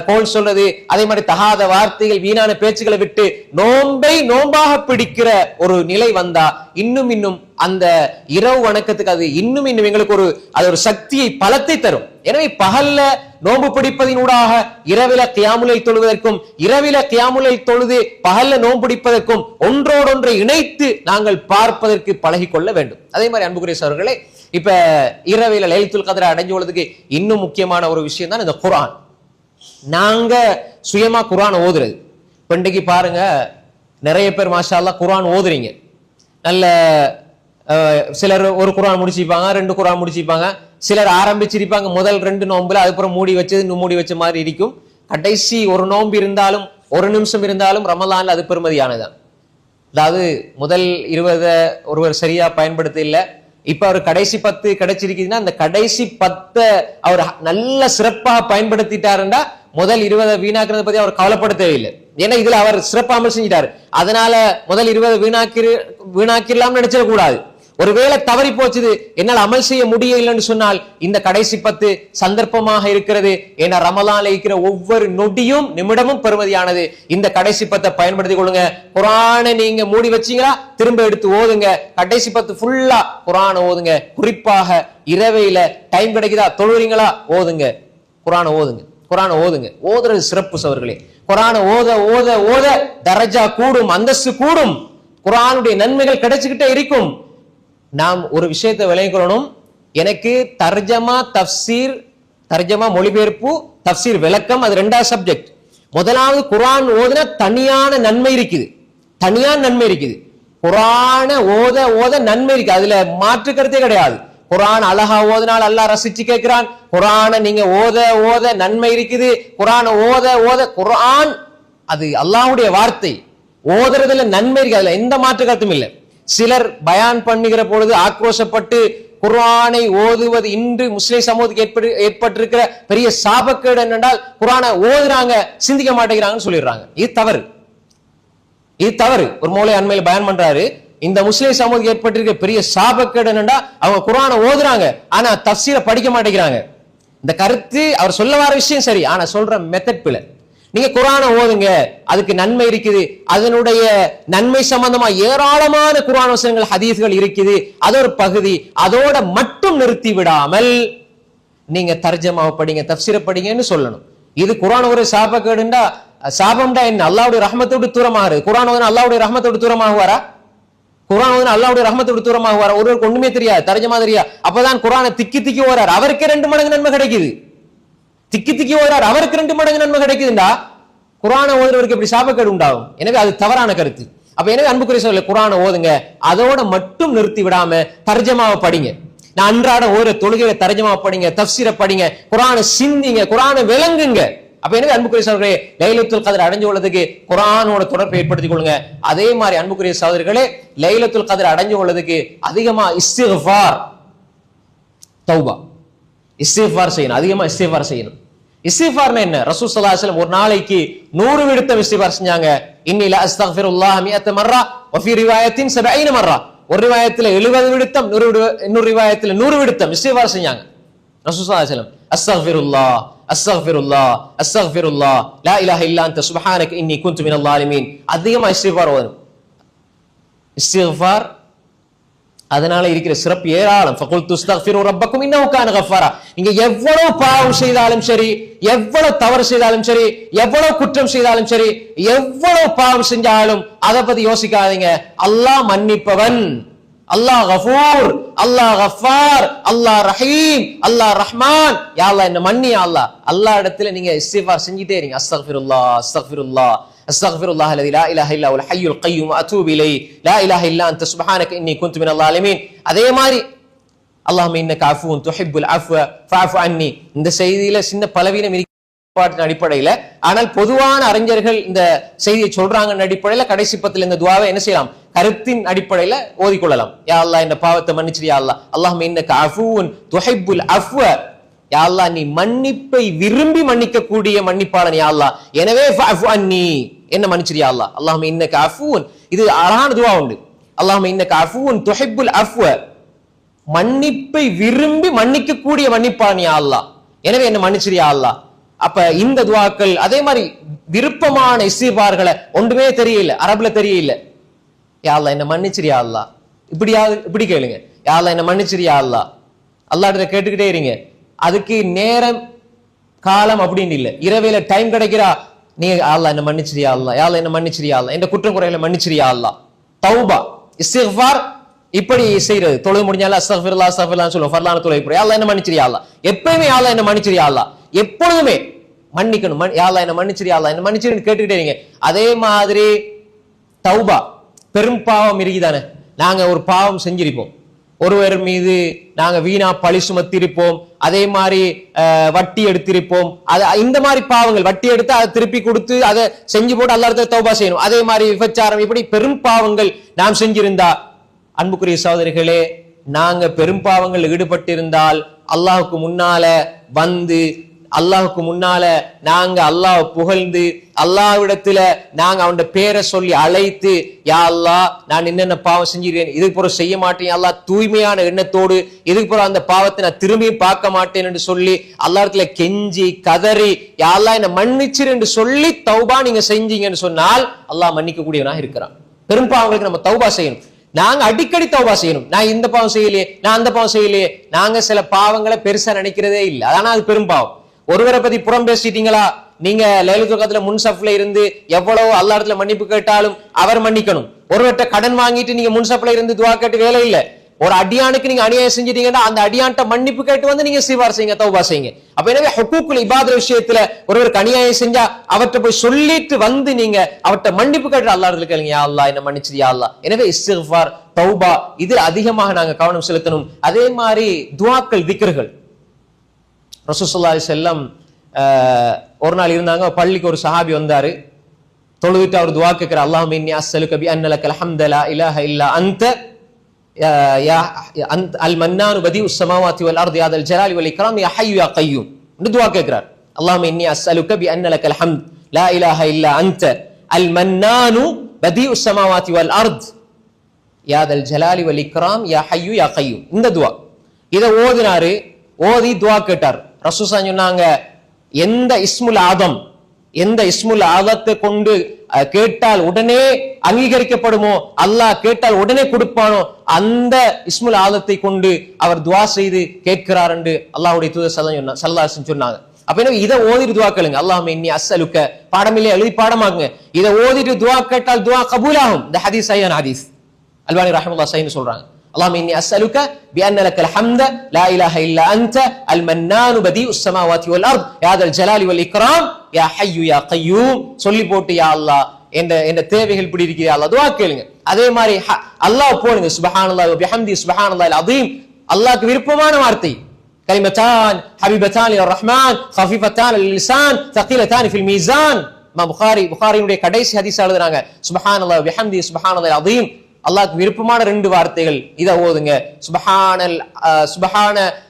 கோல் சொல்றது, அதே மாதிரி தகாத வார்த்தைகள், வீணான பேச்சுக்களை விட்டு நோன்பை நோன்பாக பிடிக்கிற ஒரு நிலை வந்தா இன்னும் அந்த இரவு வணக்கத்துக்கு அது இன்னும் எங்களுக்கு ஒரு சக்தியை, பலத்தை தரும். எனவே பகல்ல நோன்பு பிடிப்பதினூடாக இரவில கியாமுல் லைல் தொழுவதற்கும், இரவில கியாமுல் லைல் தொழுது பகல்ல நோன்பு பிடிப்பதற்கும் ஒன்றோடொன்றை இணைத்து நாங்கள் பார்ப்பதற்கு பழகி கொள்ள வேண்டும். அதே மாதிரி அன்புக்குரிய சகோதரர்களே, இப்ப இரவில லைலத்துல் கத்ரை அடைஞ்சு கொள்வதற்கு இன்னும் முக்கியமான ஒரு விஷயம் தான் இந்த குர்ஆன். நாங்க சுயமா குர்ஆன் ஓதுறது. இன்றைக்கு பாருங்க, நிறைய பேர் மாஷா அல்லாஹ் குர்ஆன் ஓதுறீங்க. நல்ல சிலர் ஒரு குர்ஆன் முடிச்சிருப்பாங்க, 2 குர்ஆன் முடிச்சிருப்பாங்க. சிலர் ஆரம்பிச்சிருப்பாங்க முதல் 2 நோன்புல, அதுக்கப்புறம் மூடி வச்சது இன்னும் மூடி வச்ச மாதிரி இருக்கும். கடைசி ஒரு நோன்பு இருந்தாலும், ஒரு நிமிஷம் இருந்தாலும் ரமலான்ல அது பெருமதியானதான். அதாவது முதல் 20 ஒருவர் சரியா பயன்படுத்த இல்லை, இப்ப அவர் கடைசி 10 கிடைச்சிருக்குதுன்னா அந்த கடைசி 10 அவர் நல்ல சிறப்பாக பயன்படுத்திட்டாருன்னா முதல் 20 வீணாக்குறத பத்தி அவர் கவலைப்பட தேவையில்லை. ஏன்னா இதுல அவர் சிறப்பாமல் செஞ்சிட்டாரு. அதனால முதல் 20 வீணாக்கிடலாம்னு நினைச்சிடக்கூடாது. ஒருவேளை தவறி போச்சுது, என்னால் அமல் செய்ய முடியலன்னு சொன்னால் இந்த கடைசி 10 சந்தர்ப்பமாக இருக்கிறது. ஏன்னா ரமலான்ல இருக்கிற ஒவ்வொரு நொடியும் நிமிடமும் பெருமதியானது. இந்த கடைசி 10 பயன்படுத்திக் கொள்ளுங்க. குர்ஆனை நீங்க மூடி வச்சீங்களா, திரும்ப எடுத்து ஓதுங்க. கடைசி 10 ஃபுல்லா குர்ஆனை ஓதுங்க. குறிப்பாக இரவையில டைம் கிடைக்குதா, தொழுறீங்களா, ஓதுங்க, குர்ஆனை ஓதுங்க. குர்ஆனை ஓதுங்க. ஓதுறது சிறப்பு சவர்களே. குர்ஆனை ஓத ஓத ஓத தரஜா கூடும், அந்தஸ்து கூடும், குர்ஆனுடைய நன்மைகள் கிடைச்சுக்கிட்டே இருக்கும். நாம் ஒரு விஷயத்தை விளங்கிக்கொள்ளணும். எனக்கு தர்ஜமா தஃப்சீர், தர்ஜமா மொழிபெயர்ப்பு, தஃப்சீர் விளக்கம், அது 2வது சப்ஜெக்ட். முதலாவது குர்ஆன் ஓதுனா தனியான நன்மை இருக்குது, தனியான நன்மை இருக்குது. குர்ஆனை ஓத ஓத நன்மை இருக்கு, அதுல மாற்று கருத்தே கிடையாது. குர்ஆன் அழகா ஓதுனால் அல்லாஹ் ரசிச்சு கேட்கிறான். குர்ஆனை நீங்க ஓத ஓத நன்மை இருக்குது. குர்ஆனை ஓத ஓத குர்ஆன் அது அல்லாஹ்வுடைய வார்த்தை, ஓதுறதுல நன்மை இருக்கு, அதுல எந்த மாற்று கருத்தும் இல்லை. சிலர் பயான் பண்ணுகிற பொழுது ஆக்ரோஷப்பட்டு குர்ஆனை ஓதுவது இன்று முஸ்லிம் சமூகத்துக்கு ஏற்பட்டிருக்கிற பெரிய சாபக்கேடு என்னென்றால் குர்ஆனை ஓதுறாங்க சிந்திக்க மாட்டேங்கிறாங்கன்னு சொல்லிடுறாங்க. இது தவறு, இது தவறு. ஒரு மௌலை அண்மையில் பயான் பண்றாரு, இந்த முஸ்லிம் சமூகத்துக்கு ஏற்பட்டிருக்கிற பெரிய சாபக்கேடு என்னன்னா அவங்க குர்ஆனை ஓதுறாங்க ஆனா தஃப்சீரை படிக்க மாட்டேங்கிறாங்க. இந்த கருத்து அவர் சொல்ல வர விஷயம் சரி, ஆனா சொல்ற மெத்தட் பிழை. நீங்க குர்ஆனை ஓதுங்க, அதுக்கு நன்மை இருக்குது. அதனுடைய நன்மை சம்பந்தமா ஏராளமான குர்ஆன் வசனங்கள் ஹதீஸ்கள் இருக்குது, அது ஒரு பகுதி. அதோட மட்டும் நிறுத்தி விடாமல் நீங்க தர்ஜமாவை படிங்க, தஃப்சீரை படிங்கன்னு சொல்லணும். இது குர்ஆன் ஒரு சாபக்கேடுண்டா, சாபம்டா என்ன? அல்லாஹ்வுடைய ரஹ்மத்தோடு தூரமாகுது. குர்ஆன் ஓதுனா அல்லாஹ்வுடைய ரஹ்மத்தோடு தூரமாகுவாரா? குர்ஆன் ஓதுனா அல்லாஹ்வுடைய ரஹ்மத்தோடு தூரமாகுவாரா? ஒருவருக்கு ஒண்ணுமே தெரியாது, தர்ஜமா தெரியாது, அப்பதான் குர்ஆனை திக்கி திக்கி ஓதுறார், அவருக்கு 2 மடங்கு நன்மை கிடைக்குது. திக்கி திக்கி ஓதுறார், அவருக்கு 2 மடங்கு நன்மை கிடைக்குதுண்டா, குர்ஆனை ஓதுறவருக்கு எப்படி சாபக்கேடு உண்டாகும்? எனவே அது தவறான கருத்து. அப்ப எனவே அன்புக்குரிய சகோதரர்களே, குர்ஆனை ஓதுங்க, அதோட மட்டும் நிறுத்தி விடாம தர்ஜமாவை படிங்க. நான் அன்றாட ஒரு தொழுகையில தர்ஜமாவை படிங்க, தஃப்சீரை படிங்க, குர்ஆனை சிந்திங்க, குர்ஆனை விளங்குங்க. அப்ப எனவே அன்புக்குரிய சகோதரர்களே, லைலத்துல் கத்ர் அடைஞ்சு கொள்வதற்கு குர்ஆனோட தொடர்பை ஏற்படுத்திக் கொள்ளுங்க. அதே மாதிரி அன்புக்குரிய சகோதரர்களே, லைலத்துல் கத்ர் அடைஞ்சு கொள்வதற்கு அதிகமா இஸ்திக்ஃபார், தௌபா, இஸ்திக்ஃபார் செய்யணும், அதிகமா இஸ்திக்ஃபார் செய்யணும். இஸ்திக்ஃபார்னா என்ன? ரசூல் ஸல்லல்லாஹு அலைஹி வஸல்லம் ஒரு நாளைக்கு 100 விடுத்தம் இஸ்திக்ஃபார் செஞ்சாங்க. இன்னி லா அஸ்தக்ஃபிருல்லாஹ 100 மர்ரா வ ஃபீ ரிவாயத்தின் 70 மர்ரா. ஒரு ரிவாயத்துல 70 விடுத்தம், இன்னொரு ரிவாயத்துல 100 விடுத்தம் இஸ்திக்ஃபார் செஞ்சாங்க ரசூல் ஸல்லல்லாஹு அலைஹி வஸல்லம். அஸ்தக்ஃபிருல்லாஹ் அஸ்தக்ஃபிருல்லாஹ் அஸ்தக்ஃபிருல்லாஹ் லா இலாஹ இல்லா அன்த சுப்ஹானக இன்னி குன்து மினல் ஸாலிமீன். அதிகமா இஸ்திக்ஃபார் ஓதுங்க. இஸ்திக்ஃபார் அதனால இருக்கிற சிறப்பு ஏராளம். ஃபகுல்து அஸ்தக்ஃபிரு ரப்பக்கும் இன்னஹு கான கஃபாரா. நீங்க எவ்வளவு பாவம் செய்தாலும் சரி, எவ்வளவு தவறு செய்தாலும் சரி, எவ்வளவு குற்றம் செய்தாலும் சரி, எவ்வளவு பாவம் செஞ்சாலும் அதை பத்தி யோசிக்காதீங்க. அல்லாஹ் மன்னிப்பவன், அல்லாஹ் கஃபூர், அல்லாஹ் கஃபார், அல்லாஹ் ரஹீம், அல்லாஹ் ரஹ்மான். யா அல்லாஹ் என்ன மன்னி, யா அல்லாஹ். அல்லாஹ் இடத்துல நீங்க இஸ்திக்ஃபார் செஞ்சிட்டே இருங்க. அஸ்தக்ஃபிருல்லாஹ் அஸ்தக்ஃபிருல்லாஹ் அஸ்தக்ஃபிருல்லாஹ் அல்லதி லா இலாஹ இல்லா ஹுவல் ஹய்யுல் கய்யூம் அத்தூபு இலைஹி லா இலாஹ இல்லா அன்த சுப்ஹானக இன்னி குன்து மினல் ஸாலிமீன். அதே மாதிரி அல்லாஹும்ம இன்னக அஃபூன் துஹிப்புல் அஃவ ஃபஅஃபு அன்னி. இந்த செய்தியில சின்ன பலவீனம் பாட்டின் அடிப்படையில, ஆனால் பொதுவான அறிஞர்கள் இந்த செய்தியை சொல்றாங்க அடிப்படையில கடைசி 10 இந்த துஆவை என்ன செய்யலாம்? கருத்தின் அடிப்படையில ஓதிக்கொள்ளலாம். யா அல்லாஹ் இந்த பாவத்தை மன்னிச்சிடு யா அல்லாஹ். அல்லாஹும்ம இன்னக அஃபூன் துஹிப்புல் அஃவ. யா அல்லாஹ் நீ மன்னிப்பை விரும்பி மன்னிக்க கூடிய மன்னிப்பாளன் யா அல்லாஹ். எனவே ஃபஅஃபு அன்னி, என்ன மன்னிச்சிடு யா அல்லாஹ். அல்லாஹும்ம இன்னக அஃபூன், இது அழகான துஆ உண்டு. அல்லாஹும்ம இன்னக அஃபூன் துஹிப்புல் அஃவ, மன்னிப்பை விரும்பி மன்னிக்க கூடிய மன்னிப்பாளன் யா அல்லாஹ், எனவே என்ன மன்னிச்சிடு யா அல்லாஹ். அப்ப இந்த துஆக்கள் அதே மாதிரி விருப்பமான இஸ்திக்ஃபார்களை ஒன்றுமே தெரியல, அரபுல தெரியல. யா அல்லாஹ் என்ன மன்னிச்சிடு யா அல்லாஹ், இப்படி கேளுங்க. யா அல்லாஹ் என்ன மன்னிச்சிடு யா அல்லாஹ். அல்லாஹ்ட்ட கேட்டுக்கிட்டே இருங்க. அதுக்கு நேரம் காலம் அப்படின்னு இல்லை. இரவேல டைம் கிடைக்கிறா, நீ அல்லாஹ் என்ன மன்னிச்சிடு யா அல்லாஹ், யா அல்லாஹ் என்ன மன்னிச்சிடு யா அல்லாஹ், இந்த குற்றம் குறைகளை மன்னிச்சிடு யா அல்லாஹ். தௌபா இஸ்திக்ஃபார் இப்படி செய்யறது. தொழுது முடிஞ்சாலும் அஸ்தக்ஃபிருல்லாஹ் அஸ்தக்ஃபிருல்லாஹ் சொல்லுவோம். ஃபர்லான தொழுகை யா அல்லாஹ் என்ன மன்னிச்சிடு யா அல்லாஹ். எப்பவுமே யா அல்லாஹ் என்ன மன்னிச்சிடு யா அல்லாஹ், எப்பொழுதுமே மன்னிக்கணும். யா அல்லாஹ் என்ன மன்னிச்சிடு யா அல்லாஹ், என்ன மன்னிச்சிடுன்னு கேட்டுக்கிட்டே இருங்க. அதே மாதிரி தௌபா, பெரும் பாவம் இருக்குதானே, நாங்க ஒரு பாவம் செஞ்சிருப்போம், ஒருவர் மீது நாங்க வீணா பழி சுமத்திருப்போம், அதே மாதிரி வட்டி எடுத்திருப்போம், இந்த மாதிரி பாவங்கள், வட்டி எடுத்து அதை திருப்பி கொடுத்து அதை செஞ்சு போட்டு அல்லாஹ்விடத்துல தௌபா செய்யணும். அதே மாதிரி விபச்சாரம், இப்படி பெரும் பாவங்கள் நாம் செஞ்சிருந்தா, அன்புக்குரிய சகோதரிகளே, நாங்க பெரும் பாவங்கள் ஈடுபட்டிருந்தால் அல்லாஹுக்கு முன்னால வந்து அல்லாஹுக்கு முன்னால நாங்க அல்லாஹ் புகழ்ந்து அல்லாஹ்விடத்துல நாங்க அவனோட பேரை சொல்லி அழைத்து, யா அல்லாஹ் நான் என்னென்ன பாவம் செஞ்சிருக்கேன், இதுக்கு பிறகு செய்ய மாட்டேன் அல்லாஹ், தூய்மையான எண்ணத்தோடு இதுக்கு பிறகு அந்த பாவத்தை நான் திரும்பியும் பார்க்க மாட்டேன் என்று சொல்லி அல்லாஹ்விடத்துல கெஞ்சி கதறி, யா அல்லாஹ் என்ன மன்னிச்சிரு என்று சொல்லி தௌபா நீங்க செஞ்சீங்கன்னு சொன்னால் அல்லாஹ் மன்னிக்க கூடியவனாக இருக்கிறான். பெரும் பாவங்களுக்கு நம்ம தௌபா செய்யணும். நாங்க அடிக்கடி தௌபா செய்யணும். நான் இந்த பாவம் செய்யலையே, நான் அந்த பாவம் செய்யலையே. நாங்க சில பாவங்களை பெருசா நினைக்கிறதே இல்லை, அதான அது பெரும் பாவம். ஒருவரை பத்தி புறம் பேசிட்டீங்களா, நீங்க லைலத்துல் கத்ர்ல முன்சப்ல இருந்து எவ்வளவு அல்லாஹ் இடத்துல மன்னிப்பு கேட்டாலும் அவர் மன்னிக்கணும். ஒருவர்கிட்ட கடன் வாங்கிட்டு நீங்க முன்சப்ல இருந்து துவா கேட்டு வேலை இல்லை. ஒரு அடியானுக்கு நீங்க அநியாயம் செஞ்சிட்டீங்கன்னா அந்த அடியான்ட்ட மன்னிப்பு கேட்டு வந்து நீங்க இஸ்திக்ஃபார் செய்யுங்க, தௌபா செய்யுங்க. அப்ப எனவே ஹுக்கூக்குல் இபாதத் விஷயத்துல ஒருவருக்கு அநியாயம் செஞ்சா அவர்கிட்ட போய் சொல்லிட்டு வந்து நீங்க அவர்கிட்ட மன்னிப்பு கேட்டு அல்லாஹ் இடத்துல கேளுங்க, யா அல்லாஹ் என்ன மன்னிச்சிரு யா அல்லாஹ். எனவே இஸ்திக்ஃபார் தௌபா இது அதிகமாக நாங்க கவனம் செலுத்தணும். அதே மாதிரி துஆக்கள் திக்ர்கள். ரசூல் ஸல்லல்லாஹு அலைஹி வஸல்லம் ஒரு நாள் இருந்தாங்க, பள்ளிக்கு ஒரு சஹாபி வந்தாரு, தொழுதுட்டு அவர் துஆ கேட்கிறார், அல்லாஹும்ம இன்னி அஸ்அலுக பி அன்ன லக்கல் ஹம்த லா இலாஹ இல்லா அன்த யா அல் மன்னானு பதிஉஸ் ஸமாவாத்தி வல் அர்தி யா தல் ஜலாலி வல் இக்ராம் யா ஹய்யு யா கய்யூம் என்று துஆ கேட்கிறார். அல்லாஹும்ம இன்னி அஸ்அலுக பி அன்ன லக்கல் ஹம்த் லா இலாஹ இல்லா அன்த அல் மன்னானு பதிஉஸ் ஸமாவாத்தி வல் அர்த் யா தல் ஜலாலி வல் இக்ராம் யா ஹய்யு யா கய்யூம். இந்த துஆ இதை ஓதினாரு, ஓதி துஆ கேட்டார். ரசூல் சொன்னாங்க, எந்த இஸ்முல் ஆதம், எந்த இஸ்முல் ஆதத்தை கொண்டு கேட்டால் உடனே அங்கீகரிக்கப்படுமோ, அல்லாஹ் கேட்டால் உடனே கொடுப்பானோ, அந்த இஸ்முல் ஆதத்தை கொண்டு அவர் துஆ செய்து கேட்கிறார் என்று அல்லாஹ்வுடைய தூதர் ஸல்லல்லாஹு அலைஹி வஸல்லம் சொன்னாங்க. அப்ப என்ன இதை ஓதிட்டு துஆ கேளுங்க. அல்லாஹும்ம இன்னி அஸ்அலுக, பாடமில்லை எழுதி பாடமாக்குங்க. இதை ஓதிட்டு துஆ கேட்டால் துஆ கபூலாகும். இந்த ஹதீஸ் சஹீஹ் ஹதீஸ், அல்பானி ரஹ்மத்துல்லாஹி ஸஹீஹ் சொல்றாங்க. اللهم إني أسألك بأن لك الحمد لا إله إلا أنت المنان بديع السماوات والأرض يا ذا الجلال والإكرام يا حي يا قيوم. சொல்லி போட்டு யா அல்லாஹ் என்ற தேவைகள் இப்படி இருக்குது அல்லாஹ் துஆ கேளுங்க. அதே மாதிரி அல்லாஹ் போடுங்க, சுப்ஹானல்லாஹி வ பிஹம்தி சுப்ஹானல்லாஹில் அஸீம். அல்லாஹ்க்கு விருப்பமான வார்த்தை, கலிமத்தான் ஹபீபத்தான் லிர் ரஹ்மான் கஃபீஃபத்தான் லில் லிசான் ثقيلتان في الميزان. புகாரியுடைய கடைசி ஹதீஸ் எழுதுறாங்க, சுப்ஹானல்லாஹி வ பிஹம்தி சுப்ஹானல்லாஹில் அஸீம். அல்லாஹ்க்கு விருப்பமான ரெண்டு வார்த்தைகள், இதை ஓதுங்க.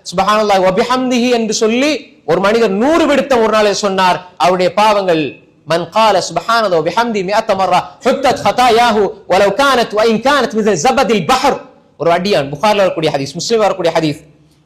சுப்ஹானல்லாஹி வ பிஹம்திஹி என்று சொல்லி ஒரு மனிதர் 100 விடுத்தம் ஒரு நாளே சொன்னார், அவருடைய பாவங்கள் மன் قال சுப்ஹானல்லாஹி வ பிஹம்தி 100 மர்ரா ஹுத்தத் خطاياه ولو كانت وان كانت مثل زبد البحر. ஒரு அடியான், புகாரில வரக்கூடிய ஹதீஸ், முஸ்லிம் வரக்கூடிய ஹதீஸ்,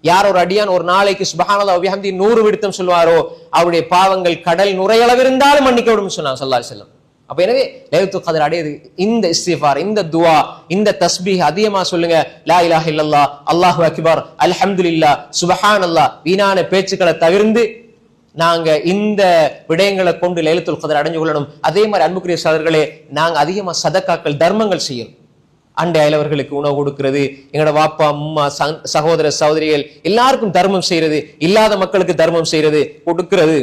யார் ஒரு அடியான் ஒரு நாளைக்கு சுப்ஹானல்லாஹி வ பிஹம்தி 100 விடுத்தம் சொல்வாரோ அவருடைய பாவங்கள் கடல் நுரையளவு இருந்தாலும் மன்னிக்கப்படும் சொன்னாங்க ஸல்லல்லாஹு அலைஹி வஸல்லம். அப்ப எனவே லைலத்துல் கத்ர் அடையது இந்த இஸ்திக்ஃபார், இந்த துஆ, இந்த தஸ்பீஹ் அதிகமா சொல்லுங்க. லா இலாஹ இல்லல்லாஹ், அல்லாஹு அக்பர், அல்ஹம்துலில்லாஹ், சுப்ஹானல்லாஹ், வீணான பேச்சுக்களை தவிர்த்து நாங்க இந்த விடயங்களை கொண்டு லைலத்துல் கத்ர் அடைஞ்சு கொள்ளணும். அதே மாதிரி அன்புக்குரிய சகோதரர்களே, நாங்க அதிகமா சதக்காக்கள் தர்மங்கள் செய்யணும். அண்டை அயலவர்களுக்கு உணவு கொடுக்கிறது, எங்களோட வாப்பா அம்மா சகோதர சகோதரிகள் எல்லாருக்கும் தர்மம் செய்யறது, இல்லாத மக்களுக்கு தர்மம் செய்யறது, கொடுக்கிறது.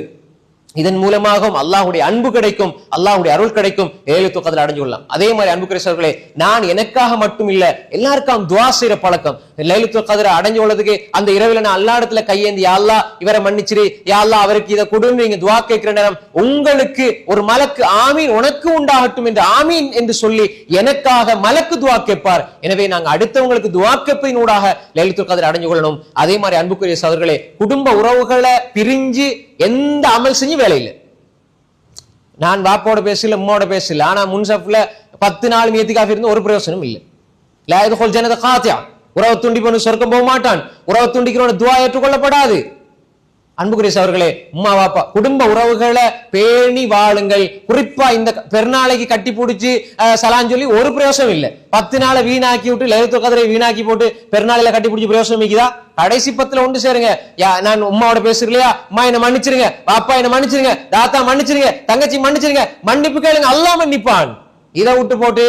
இதன் மூலமாகவும் அல்லாஹ்வுடைய அன்பு கிடைக்கும், அல்லாஹ்வுடைய அருள் கிடைக்கும், லைலத்துல் கத்ர் அடைஞ்சு கொள்ளலாம். அதே மாதிரி அன்புக்குரிய சகோதரர்களே, நான் எனக்காக மட்டும் இல்ல எல்லாருக்கும் துஆ செய்யற பழக்கம். லைலத்துல் கத்ர் அடைஞ்சு கொள்ளதுக்கு அந்த இரவுல நான் அல்லாஹ் இடத்துல கையேந்தி, யா அல்லாஹ் இவரை மன்னிச்சிரு, யா அல்லாஹ் அவருக்கு இதை கொடுன்னு நீங்க துஆ கேட்கிற நேரம் உங்களுக்கு ஒரு மலக்கு ஆமீன் உனக்கு உண்டாகட்டும் என்று ஆமீன் என்று சொல்லி எனக்காக மலக்கு துஆ கேட்பார். எனவே நாங்க அடுத்தவங்களுக்கு துஆ கேட்பின் ஊடாக லைலத்துல் கத்ர் அடைஞ்சு கொள்ளணும். அதே மாதிரி அன்புக்குரிய சகோதரர்களே, குடும்ப உறவுகளை பிரிஞ்சு எந்த அமல் செஞ்சு வேலை இல்லை. நான் வாப்போட பேசல, உம்மோட பேசல, ஆனா முன்சப்ல 10 நாள் இத்திகாஃப் இருந்து ஒரு பிரயோசனம் இல்லை. லா யதுல் ஜன்னத காத்தியா, உறவு துண்டிப்பவன் சொர்க்கம் போக மாட்டான், உறவு துண்டிக்கிறவன துஆ ஏற்றுக்கொள்ளப்படாது. அன்புக்குரிய சகோதரர்களே, உம்மா வாப்பா குடும்ப உறவுகளை பேணி வாழுங்கள். குறிப்பா இந்த பெருநாளைக்கு கட்டி பிடிச்சி சலான் சொல்லி ஒரு பிரயோசனம் இல்லை. 10 நாளை வீணாக்கி விட்டு லைலத்துல் கத்ரை வீணாக்கி போட்டு பெருநாளையில கட்டி பிடிச்சி பிரயோசனம் இருக்குதா? கடைசி 10ல ஒன்று சேருங்க. நான் உம்மாவோட பேசுறலையா, அம்மா என்ன மன்னிச்சிருங்க, பாப்பா என்ன மன்னிச்சிருங்க, தாத்தா மன்னிச்சிருங்க, தங்கச்சி மன்னிச்சிருங்க, மன்னிப்பு கேளுங்க, அல்லாஹ் மன்னிப்பான். இதை விட்டு போட்டு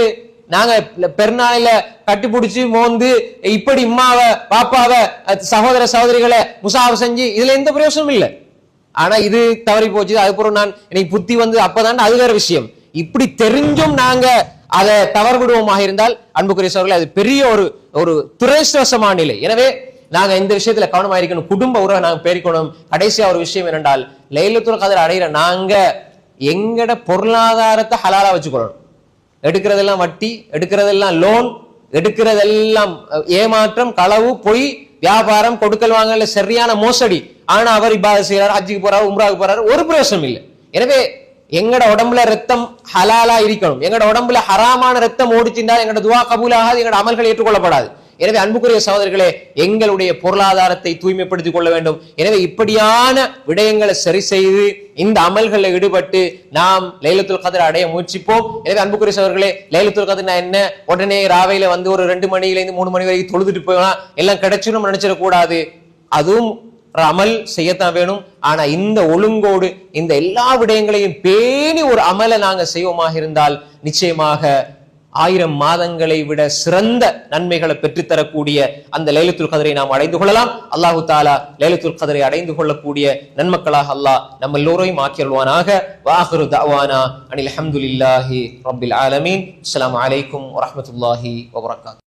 நாங்க பெருநாளையில கட்டி பிடிச்சி மோந்து இப்படி இம்மாவை பாப்பாவை சகோதர சகோதரிகளை முசாஃபா செஞ்சு இதுல எந்த பிரயோசனமும் இல்லை. ஆனா இது தவறி போச்சு. அதுக்கப்புறம் நான் எனக்கு புத்தி வந்து அப்பதான் அது வேற விஷயம். இப்படி தெரிஞ்சும் நாங்க அதை தவறு விடுவோமாக இருந்தால் அன்புக்குரிய சகோதரர்களே, அது பெரிய ஒரு துரதிர்ஷ்டவசமான நிலை. எனவே நாங்க இந்த விஷயத்துல கவனமா இருக்கணும். குடும்ப உறவை நாங்க பேரிக்கணும். கடைசியா ஒரு விஷயம் என்னென்றால், லைலத்துல் கத்ர் அடைகிற நாங்க எங்கட பொருளாதாரத்தை ஹலாலா வச்சுக்கொள்ளணும். எடுக்கிறதெல்லாம் வட்டி, எடுக்கிறதெல்லாம் லோன், எடுக்கிறதெல்லாம் ஏமாற்றம், களவு, பொய், வியாபாரம், கொடுக்கல் வாங்கல சரியான மோசடி, ஆனா அவர் இபாதத் செய்யறாரு, ஹஜ்ஜுக்கு போறாரு, உம்ராவுக்கு போறாரு, ஒரு பிரயோசனம் இல்லை. எனவே எங்கட உடம்புல ரத்தம் ஹலாலா இருக்கணும். எங்கட உடம்புல ஹராமான ரத்தம் ஓடிச்சிருந்தா எங்கட துவா கபூல் ஆகாது, எங்கட அமல்கள் ஏற்றுக்கொள்ளப்படாது. எனவே அன்புக்குரிய சகோதரர்களே, எங்களுடைய பொருளாதாரத்தை தூய்மைப்படுத்திக் கொள்ள வேண்டும். எனவே இப்படியான விடயங்களை சரி செய்து இந்த அமல்களில் ஈடுபட்டு நாம் லைலத்துல் கத்ர் அடைய முயற்சிப்போம். எனவே அன்புக்குரிய சகோதரர்களே, லைலத்துல் கத்ர்னா என்ன, உடனே ராவையில வந்து ஒரு 2 மணியிலிருந்து 3 மணி வரைக்கும் தொழுதுட்டு போகலாம், எல்லாம் கிடைச்சுன்னு நினைச்சிடக்கூடாது. அதுவும் அமல் செய்யத்தான் வேணும். ஆனா இந்த ஒழுங்கோடு இந்த எல்லா விடயங்களையும் பேணி ஒரு அமலை நாங்க செய்வோமாக இருந்தால் நிச்சயமாக 1000 மாதங்களை விட சிறந்த நன்மைகளை பெற்றுத்தரக்கூடிய அந்த லைலத்துல் கத்ரை நாம் அடைந்து கொள்ளலாம். அல்லாஹு தாலா லைலத்துல் கத்ரை அடைந்து கொள்ளக்கூடிய நன்மக்களாக அல்லாஹ் நம்ம எல்லோரையும் ஆக்கியருள்வானாக. வாஹிரு தஅவானா அனில் ஹம்துலில்லாஹி ரப்பில் ஆலமீன். அஸ்ஸலாமு அலைக்கும் வரஹ்மத்துல்லாஹி வபரகாத்துஹு.